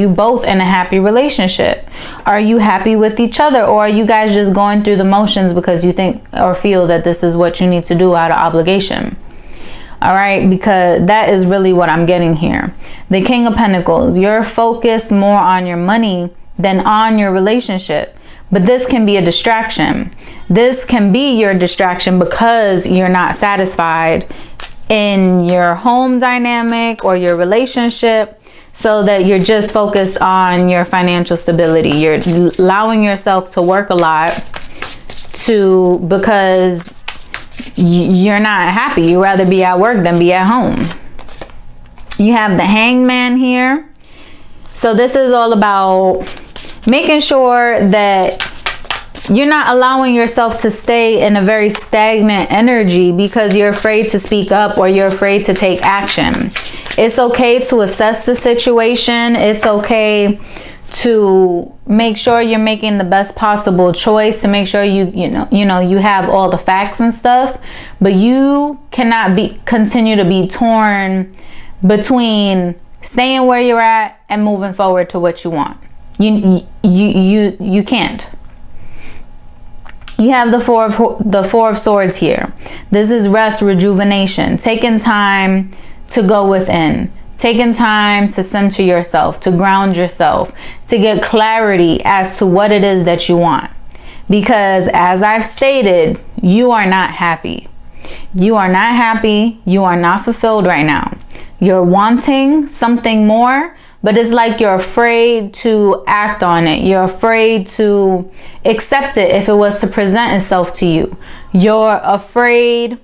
both in a happy relationship? Are you happy with each other? Or are you guys just going through the motions because you think or feel that this is what you need to do out of obligation? All right, because that is really what I'm getting here. The King of Pentacles, you're focused more on your money than on your relationship. But this can be a distraction. This can be your distraction because you're not satisfied in your home dynamic or your relationship, so that you're just focused on your financial stability. You're allowing yourself to work a lot because you're not happy. You'd rather be at work than be at home. You have the Hanged Man here. So this is all about making sure that you're not allowing yourself to stay in a very stagnant energy because you're afraid to speak up or you're afraid to take action. It's okay to assess the situation. It's okay to make sure you're making the best possible choice, to make sure you have all the facts and stuff, but you cannot continue to be torn between staying where you're at and moving forward to what you want. You can't. You have the Four of Swords here. This is rest, rejuvenation, taking time to go within, taking time to center yourself, to ground yourself, to get clarity as to what it is that you want. Because as I've stated, you are not happy. You are not happy. You are not fulfilled right now. You're wanting something more, but it's like you're afraid to act on it. You're afraid to accept it if it was to present itself to you. You're afraid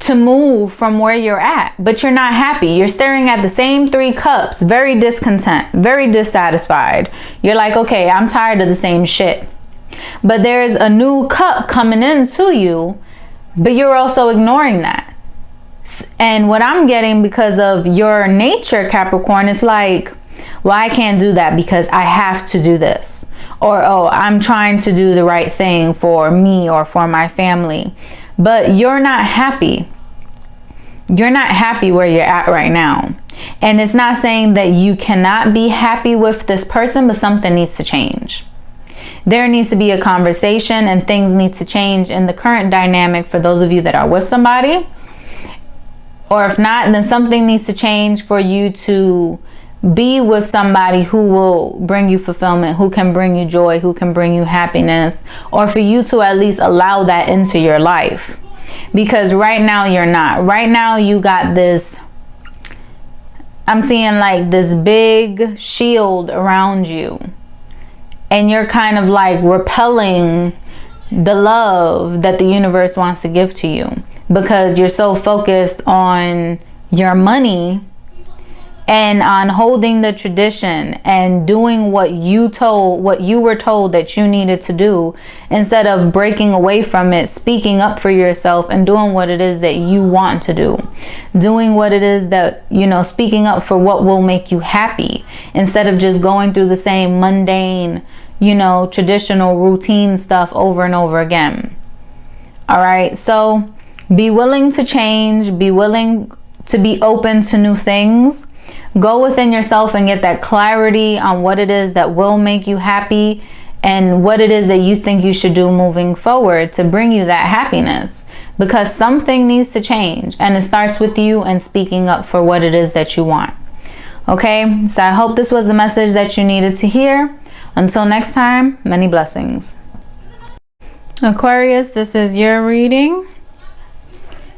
to move from where you're at, but you're not happy. You're staring at the same 3 cups, very discontent, very dissatisfied. You're like, okay, I'm tired of the same shit. But there's a new cup coming into you, but you're also ignoring that. And what I'm getting, because of your nature, Capricorn, is like, well, I can't do that because I have to do this. Or, oh, I'm trying to do the right thing for me or for my family. But you're not happy. You're not happy where you're at right now. And it's not saying that you cannot be happy with this person, but something needs to change. There needs to be a conversation and things need to change in the current dynamic for those of you that are with somebody. Or if not, then something needs to change for you to be with somebody who will bring you fulfillment, who can bring you joy, who can bring you happiness, or for you to at least allow that into your life. Because right now you're not. Right now you got this, I'm seeing like this big shield around you. And you're kind of like repelling the love that the universe wants to give to you. Because you're so focused on your money and on holding the tradition and doing what you were told that you needed to do, instead of breaking away from it, speaking up for yourself and doing what it is that you want to do. Doing what it is that, speaking up for what will make you happy, instead of just going through the same mundane, traditional routine stuff over and over again. All right. So be willing to change, be willing to be open to new things. Go within yourself and get that clarity on what it is that will make you happy and what it is that you think you should do moving forward to bring you that happiness. Because something needs to change, and it starts with you and speaking up for what it is that you want. Okay, so I hope this was the message that you needed to hear. Until next time, many blessings. Aquarius, this is your reading.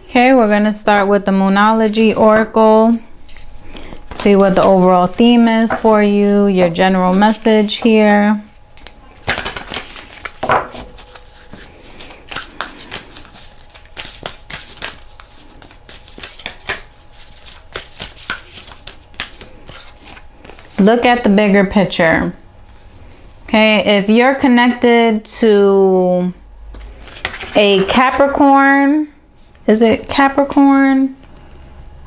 Okay, we're going to start with the Moonology Oracle. See what the overall theme is for you, your general message here. Look at the bigger picture. Okay, if you're connected to a Capricorn, is it Capricorn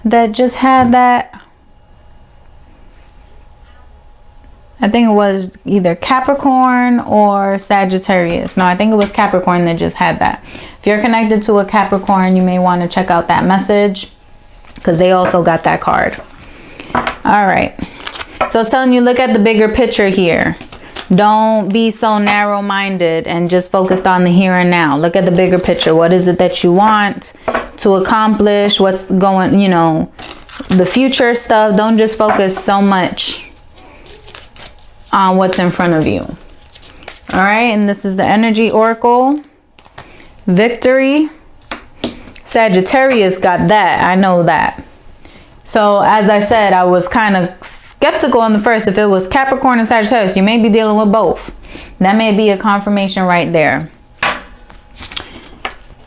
that just had that? I think it was either Capricorn or Sagittarius. No, I think it was Capricorn that just had that. If you're connected to a Capricorn, you may want to check out that message because they also got that card. All right. So it's telling you, look at the bigger picture here. Don't be so narrow-minded and just focused on the here and now. Look at the bigger picture. What is it that you want to accomplish? What's going, you know, the future stuff. Don't just focus so much on what's in front of you. All right, and this is the energy oracle. Victory. Sagittarius got that. I know that. So as I said, I was kind of skeptical on the first. If it was Capricorn and Sagittarius, you may be dealing with both. That may be a confirmation right there.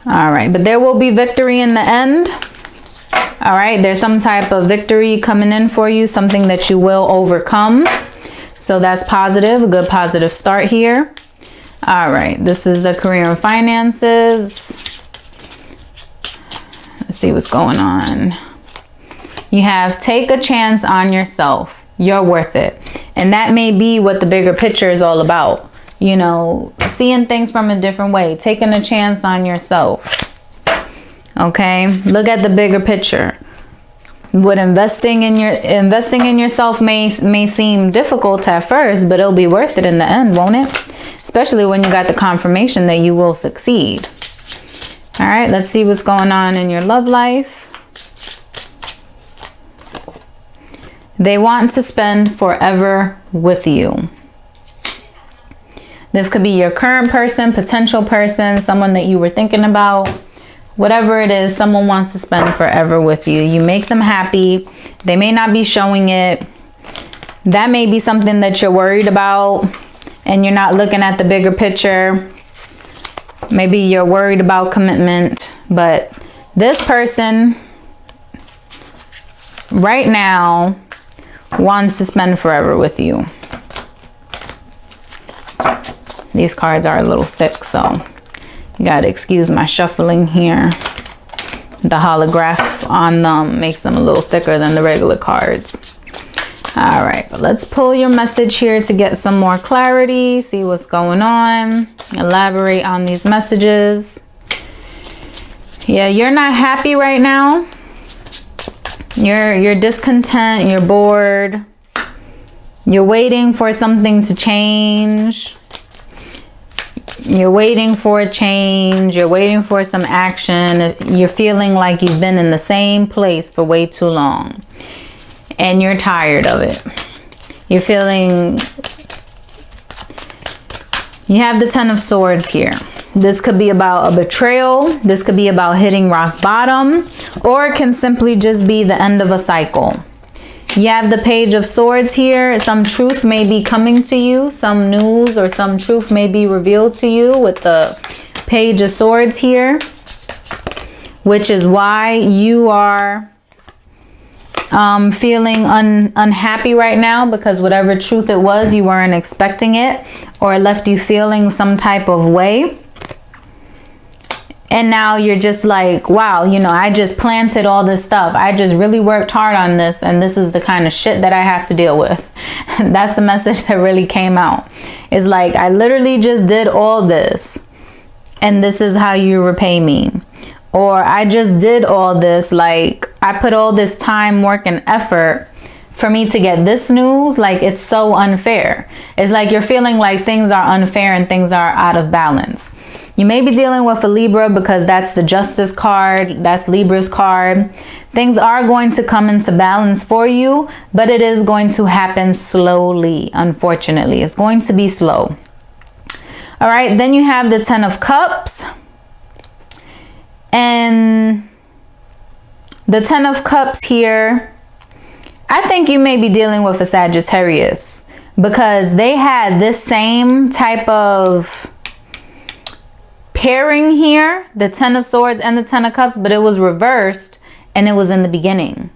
All right, but there will be victory in the end. All right, there's some type of victory coming in for you, something that you will overcome. So that's positive, a good positive start here. All right, this is the career and finances. Let's see what's going on. You have take a chance on yourself. You're worth it. And that may be what the bigger picture is all about. You know, seeing things from a different way, taking a chance on yourself. Okay, look at the bigger picture. What investing in yourself may seem difficult at first, but it'll be worth it in the end, won't it? Especially when you got the confirmation that you will succeed. All right, let's see what's going on in your love life. They want to spend forever with you. This could be your current person, potential person, someone that you were thinking about. Whatever it is, someone wants to spend forever with you. You make them happy. They may not be showing it. That may be something that you're worried about and you're not looking at the bigger picture. Maybe you're worried about commitment, but this person right now wants to spend forever with you. These cards are a little thick, so you gotta excuse my shuffling here. The holograph on them makes them a little thicker than the regular cards. All right, but let's pull your message here to get some more clarity, see what's going on, elaborate on these messages. Yeah, you're not happy right now. You're discontent, you're bored. You're waiting for something to change. You're waiting for a change. You're waiting for some action. You're feeling like you've been in the same place for way too long. And you're tired of it. You're feeling... You have the Ten of Swords here. This could be about a betrayal. This could be about hitting rock bottom. Or it can simply just be the end of a cycle. You have the Page of Swords here. Some truth may be coming to you. Some news or some truth may be revealed to you with the Page of Swords here. Which is why you are feeling unhappy right now, because whatever truth it was, you weren't expecting it, or it left you feeling some type of way. And now you're just like, wow, you know, I just planted all this stuff. I just really worked hard on this, and this is the kind of shit that I have to deal with. That's the message that really came out. It's like, I literally just did all this, and this is how you repay me. Or I just did all this, like I put all this time, work, and effort for me to get this news. Like, it's so unfair. It's like you're feeling like things are unfair and things are out of balance. You may be dealing with a Libra because that's the Justice card. That's Libra's card. Things are going to come into balance for you, but it is going to happen slowly, unfortunately. It's going to be slow. All right, then you have the Ten of Cups. And the Ten of Cups here, I think you may be dealing with a Sagittarius because they had this same type of pairing here, the Ten of Swords and the Ten of Cups, but it was reversed and it was in the beginning.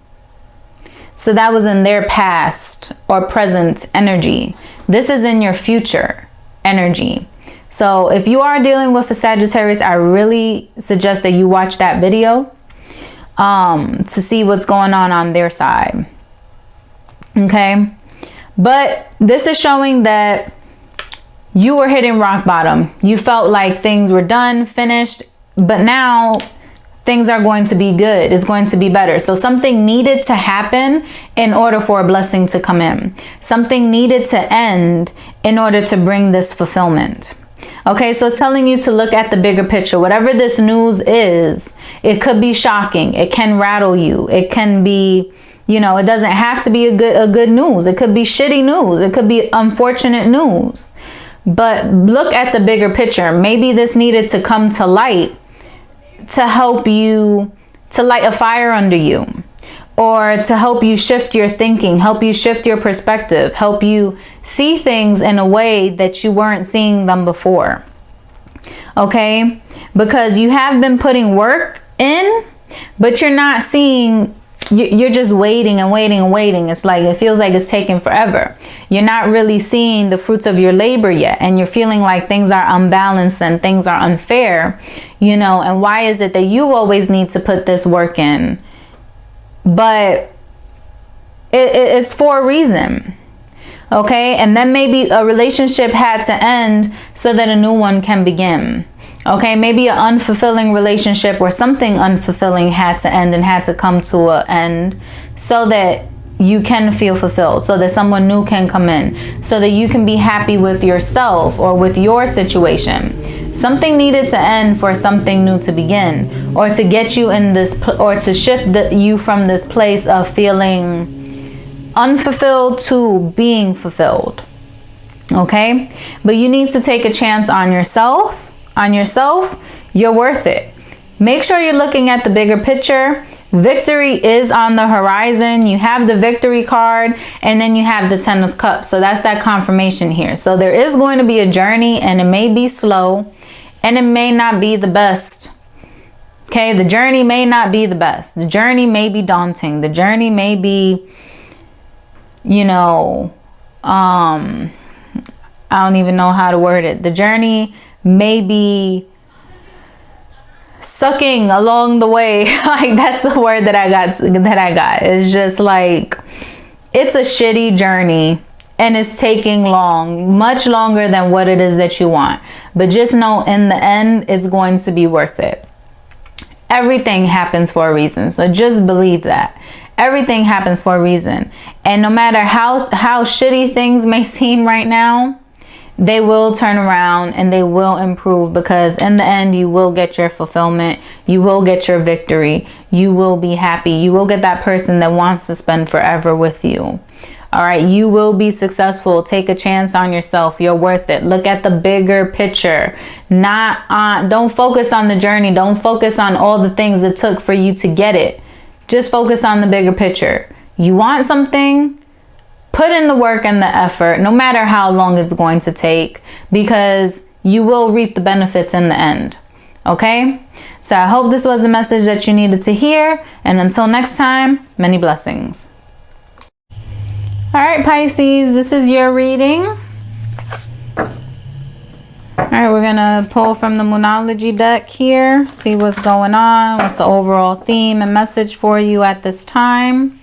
So that was in their past or present energy. This is in your future energy. So if you are dealing with a Sagittarius, I really suggest that you watch that video to see what's going on their side. Okay. But this is showing that you were hitting rock bottom. You felt like things were done, finished, but now things are going to be good. It's going to be better. So something needed to happen in order for a blessing to come in. Something needed to end in order to bring this fulfillment. Okay, so it's telling you to look at the bigger picture. Whatever this news is, it could be shocking. It can rattle you. It can be, you know, it doesn't have to be a good news. It could be shitty news. It could be unfortunate news. But look at the bigger picture. Maybe this needed to come to light to help you, to light a fire under you, or to help you shift your thinking, help you shift your perspective, help you see things in a way that you weren't seeing them before. Okay? Because you have been putting work in, but you're not seeing, you're just waiting and waiting and waiting. It's like, it feels like it's taking forever. You're not really seeing the fruits of your labor yet. And you're feeling like things are unbalanced and things are unfair, you know. And why is it that you always need to put this work in? But it's for a reason. Okay. And then maybe a relationship had to end so that a new one can begin. Okay, maybe an unfulfilling relationship or something unfulfilling had to end and had to come to an end so that you can feel fulfilled, so that someone new can come in, so that you can be happy with yourself or with your situation. Something needed to end for something new to begin, or to get you in this, or to shift you from this place of feeling unfulfilled to being fulfilled. Okay, but you need to take a chance on yourself. You're worth it. Make sure you're looking at the bigger picture. Victory is on the horizon. You have the victory card, and then you have the 10 of Cups. So that's that confirmation here. So there is going to be a journey, and it may be slow, and it may not be the best. Okay, the journey may not be the best. The journey may be daunting. The journey may be, you know, I don't even know how to word it. The journey maybe sucking along the way. Like, that's the word that I got. It's just like, it's a shitty journey, and it's taking long, much longer than what it is that you want. But just know, in the end, it's going to be worth it. Everything happens for a reason. So just believe that. Everything happens for a reason. And no matter how shitty things may seem right now, they will turn around and they will improve, because in the end, you will get your fulfillment. You will get your victory. You will be happy. You will get that person that wants to spend forever with you. All right. You will be successful. Take a chance on yourself. You're worth it. Look at the bigger picture. Don't focus on the journey. Don't focus on all the things it took for you to get it. Just focus on the bigger picture. You want something? Put in the work and the effort, no matter how long it's going to take, because you will reap the benefits in the end. Okay? So I hope this was the message that you needed to hear. And until next time, many blessings. All right, Pisces, this is your reading. All right, we're going to pull from the Moonology deck here, see what's going on, what's the overall theme and message for you at this time.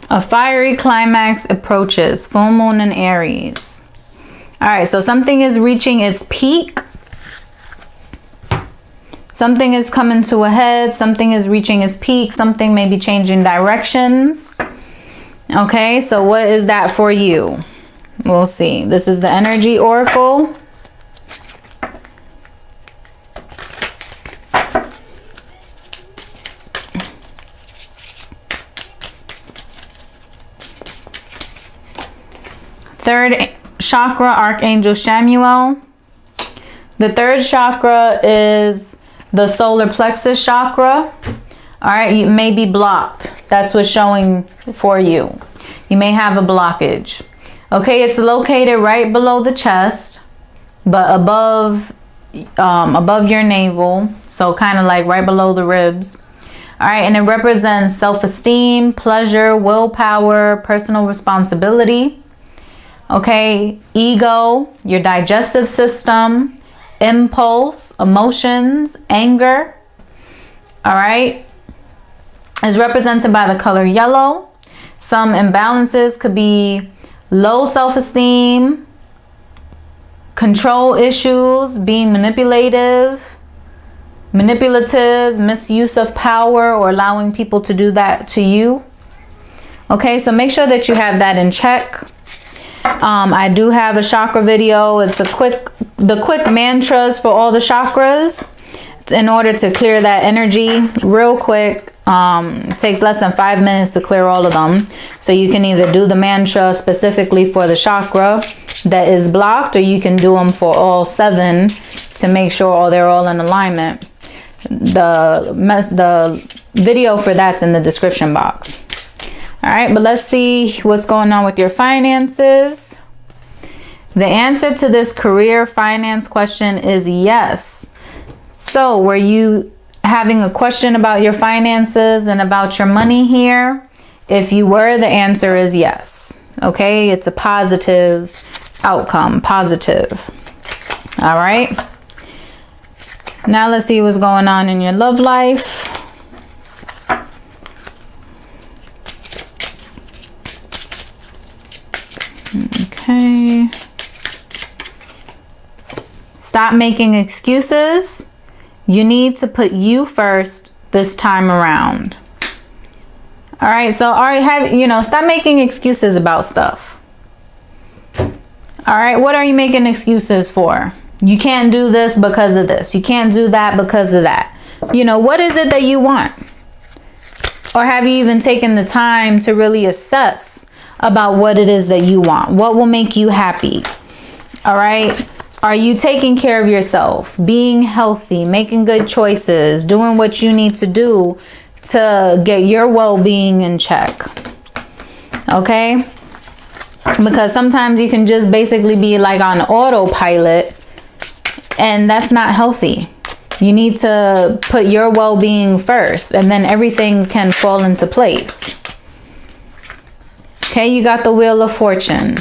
A fiery climax approaches. Full moon in Aries. All right, so something is reaching its peak. Something is coming to a head. Something is reaching its peak. Something may be changing directions. Okay, so what is that for you? We'll see. This is the Energy Oracle. Third chakra, Archangel Chamuel. The third chakra is the solar plexus chakra. All right, you may be blocked. That's what's showing for you. You may have a blockage. Okay, it's located right below the chest, but above your navel. So kind of like right below the ribs. All right, and it represents self-esteem, pleasure, willpower, personal responsibility. Okay, ego, your digestive system, impulse, emotions, anger. All right, is represented by the color yellow. Some imbalances could be low self-esteem, control issues, being manipulative, misuse of power, or allowing people to do that to you. Okay, so make sure that you have that in check. I do have a chakra video. It's the quick mantras for all the chakras. It's in order to clear that energy real quick. It takes less than 5 minutes to clear all of them. So you can either do the mantra specifically for the chakra that is blocked, or you can do them for all 7 to make sure they're all in alignment. The video for that's in the description box. All right, but let's see what's going on with your finances. The answer to this career finance question is yes. So were you having a question about your finances and about your money here? If you were, the answer is yes. Okay, it's a positive outcome, positive. All right. Now let's see what's going on in your love life. Okay. Stop making excuses. You need to put you first this time around. All right, so stop making excuses about stuff. All right, what are you making excuses for? You can't do this because of this. You can't do that because of that. What is it that you want? Or have you even taken the time to really assess about what it is that you want? What will make you happy? All right. Are you taking care of yourself, being healthy, making good choices, doing what you need to do to get your well-being in check? Okay. Because sometimes you can just basically be like on autopilot, and that's not healthy. You need to put your well-being first, and then everything can fall into place. Okay, you got the Wheel of Fortune,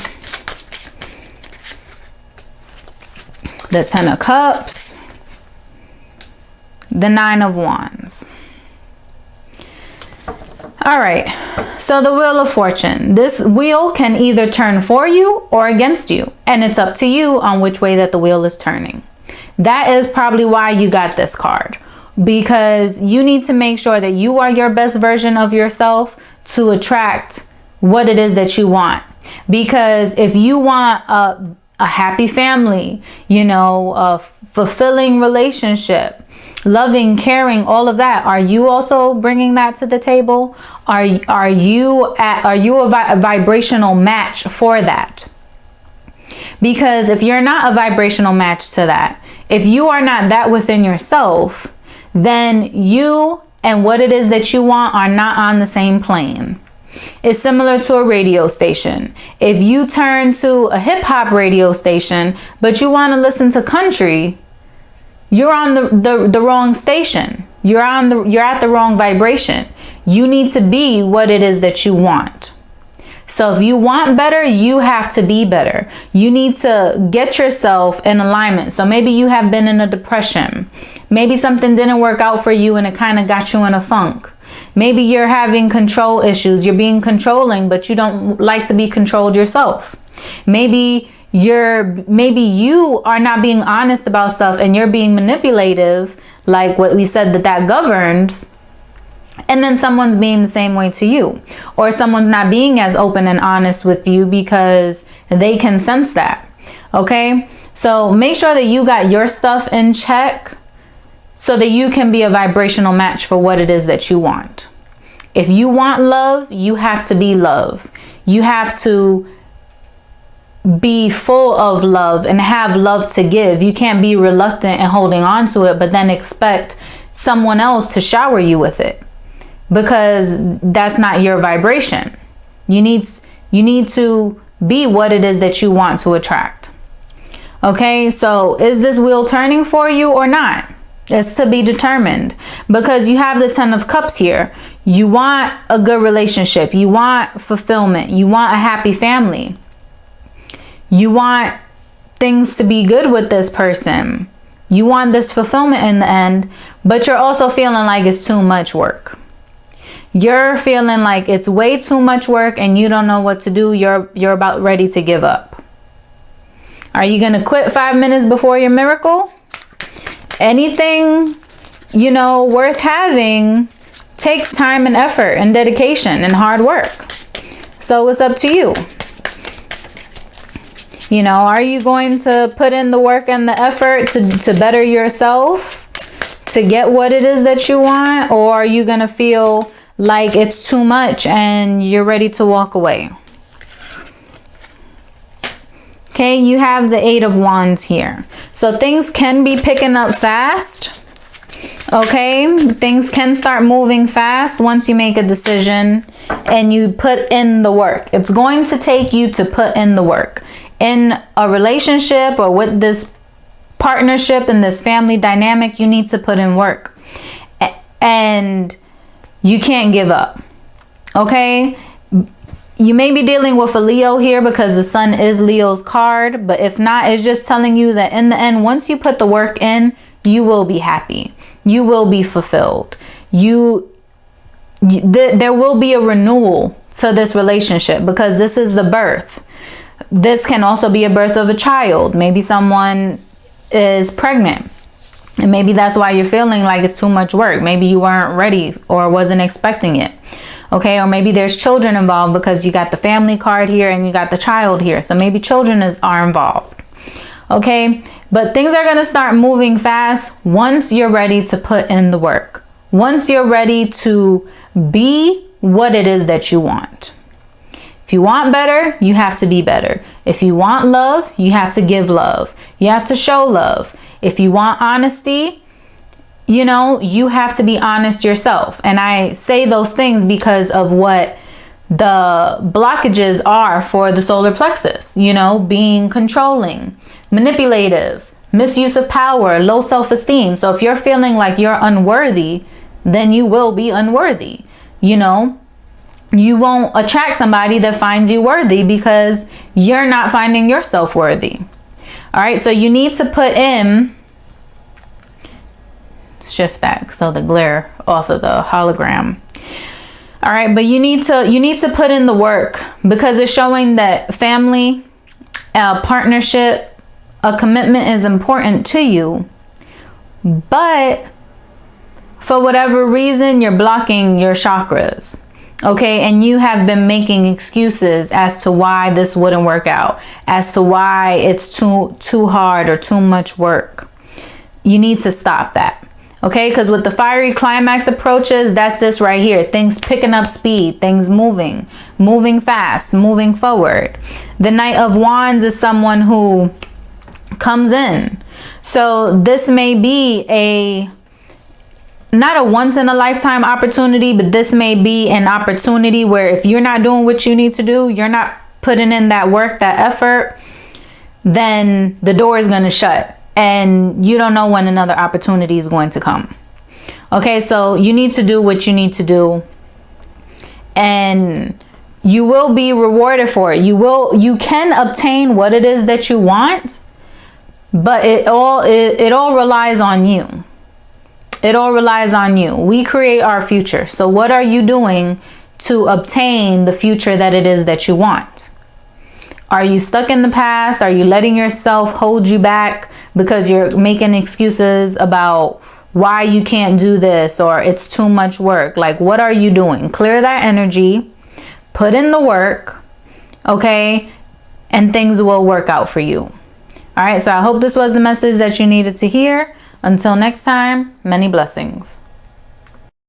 the 10 of Cups, the 9 of Wands. All right, so the Wheel of Fortune. This wheel can either turn for you or against you, and it's up to you on which way that the wheel is turning. That is probably why you got this card, because you need to make sure that you are your best version of yourself to attract what it is that you want. Because if you want a happy family, a fulfilling relationship, loving, caring, all of that, are you also bringing that to the table? Are you a vibrational match for that? Because if you're not a vibrational match to that, if you are not that within yourself, then you and what it is that you want are not on the same plane. It's similar to a radio station. If you turn to a hip hop radio station, but you want to listen to country, you're on the wrong station. You're at the wrong vibration. You need to be what it is that you want. So if you want better, you have to be better. You need to get yourself in alignment. So maybe you have been in a depression. Maybe something didn't work out for you and it kind of got you in a funk. Maybe you're having control issues. You're being controlling, but you don't like to be controlled yourself. Maybe you are not being honest about stuff and you're being manipulative, like what we said that governs. And then someone's being the same way to you, or someone's not being as open and honest with you because they can sense that. Okay, so make sure that you got your stuff in check so that you can be a vibrational match for what it is that you want. If you want love, you have to be love. You have to be full of love and have love to give. You can't be reluctant and holding on to it, but then expect someone else to shower you with it, because that's not your vibration. You need to be what it is that you want to attract. Okay, so is this wheel turning for you or not? It's to be determined, because you have the 10 of Cups here. You want a good relationship. You want fulfillment. You want a happy family. You want things to be good with this person. You want this fulfillment in the end, but you're also feeling like it's too much work. You're feeling like it's way too much work and you don't know what to do. You're about ready to give up. Are you going to quit 5 minutes before your miracle? Anything, you know, worth having takes time and effort and dedication and hard work. So it's up to you. You know, are you going to put in the work and the effort to better yourself, to get what it is that you want? Or are you going to feel like it's too much and you're ready to walk away? Okay, you have the 8 of Wands here. So things can be picking up fast. Okay, things can start moving fast once you make a decision and you put in the work. It's going to take you to put in the work. In a relationship or with this partnership and this family dynamic, you need to put in work. And you can't give up. Okay? You may be dealing with a Leo here because the sun is Leo's card. But if not, it's just telling you that in the end, once you put the work in, you will be happy. You will be fulfilled. There will be a renewal to this relationship because this is the birth. This can also be a birth of a child. Maybe someone is pregnant. And maybe that's why you're feeling like it's too much work. Maybe you weren't ready or wasn't expecting it. Okay, or maybe there's children involved because you got the family card here and you got the child here. So maybe children are involved. Okay, but things are going to start moving fast once you're ready to put in the work. Once you're ready to be what it is that you want. If you want better, you have to be better. If you want love, you have to give love. You have to show love. If you want honesty, you know, you have to be honest yourself. And I say those things because of what the blockages are for the solar plexus. You know, being controlling, manipulative, misuse of power, low self-esteem. So if you're feeling like you're unworthy, then you will be unworthy. You know, you won't attract somebody that finds you worthy because you're not finding yourself worthy. All right, so you need to put in, shift that so the glare off of the hologram. All right, but you need to put in the work because it's showing that family, a partnership, a commitment is important to you. But for whatever reason, you're blocking your chakras. Okay, and you have been making excuses as to why this wouldn't work out, as to why it's too hard or too much work. You need to stop that. Okay, because with the fiery climax approaches, that's this right here. Things picking up speed, things moving fast, moving forward. The Knight of Wands is someone who comes in. So this may be not a once in a lifetime opportunity, but this may be an opportunity where if you're not doing what you need to do, you're not putting in that work, that effort, then the door is going to shut and you don't know when another opportunity is going to come. Okay, so you need to do what you need to do and you will be rewarded for it. You can obtain what it is that you want, but it all relies on you. It all relies on you. We create our future. So what are you doing to obtain the future that it is that you want? Are you stuck in the past? Are you letting yourself hold you back because you're making excuses about why you can't do this or it's too much work? Like, what are you doing? Clear that energy, put in the work, okay? And things will work out for you. All right, so I hope this was the message that you needed to hear. Until next time, many blessings.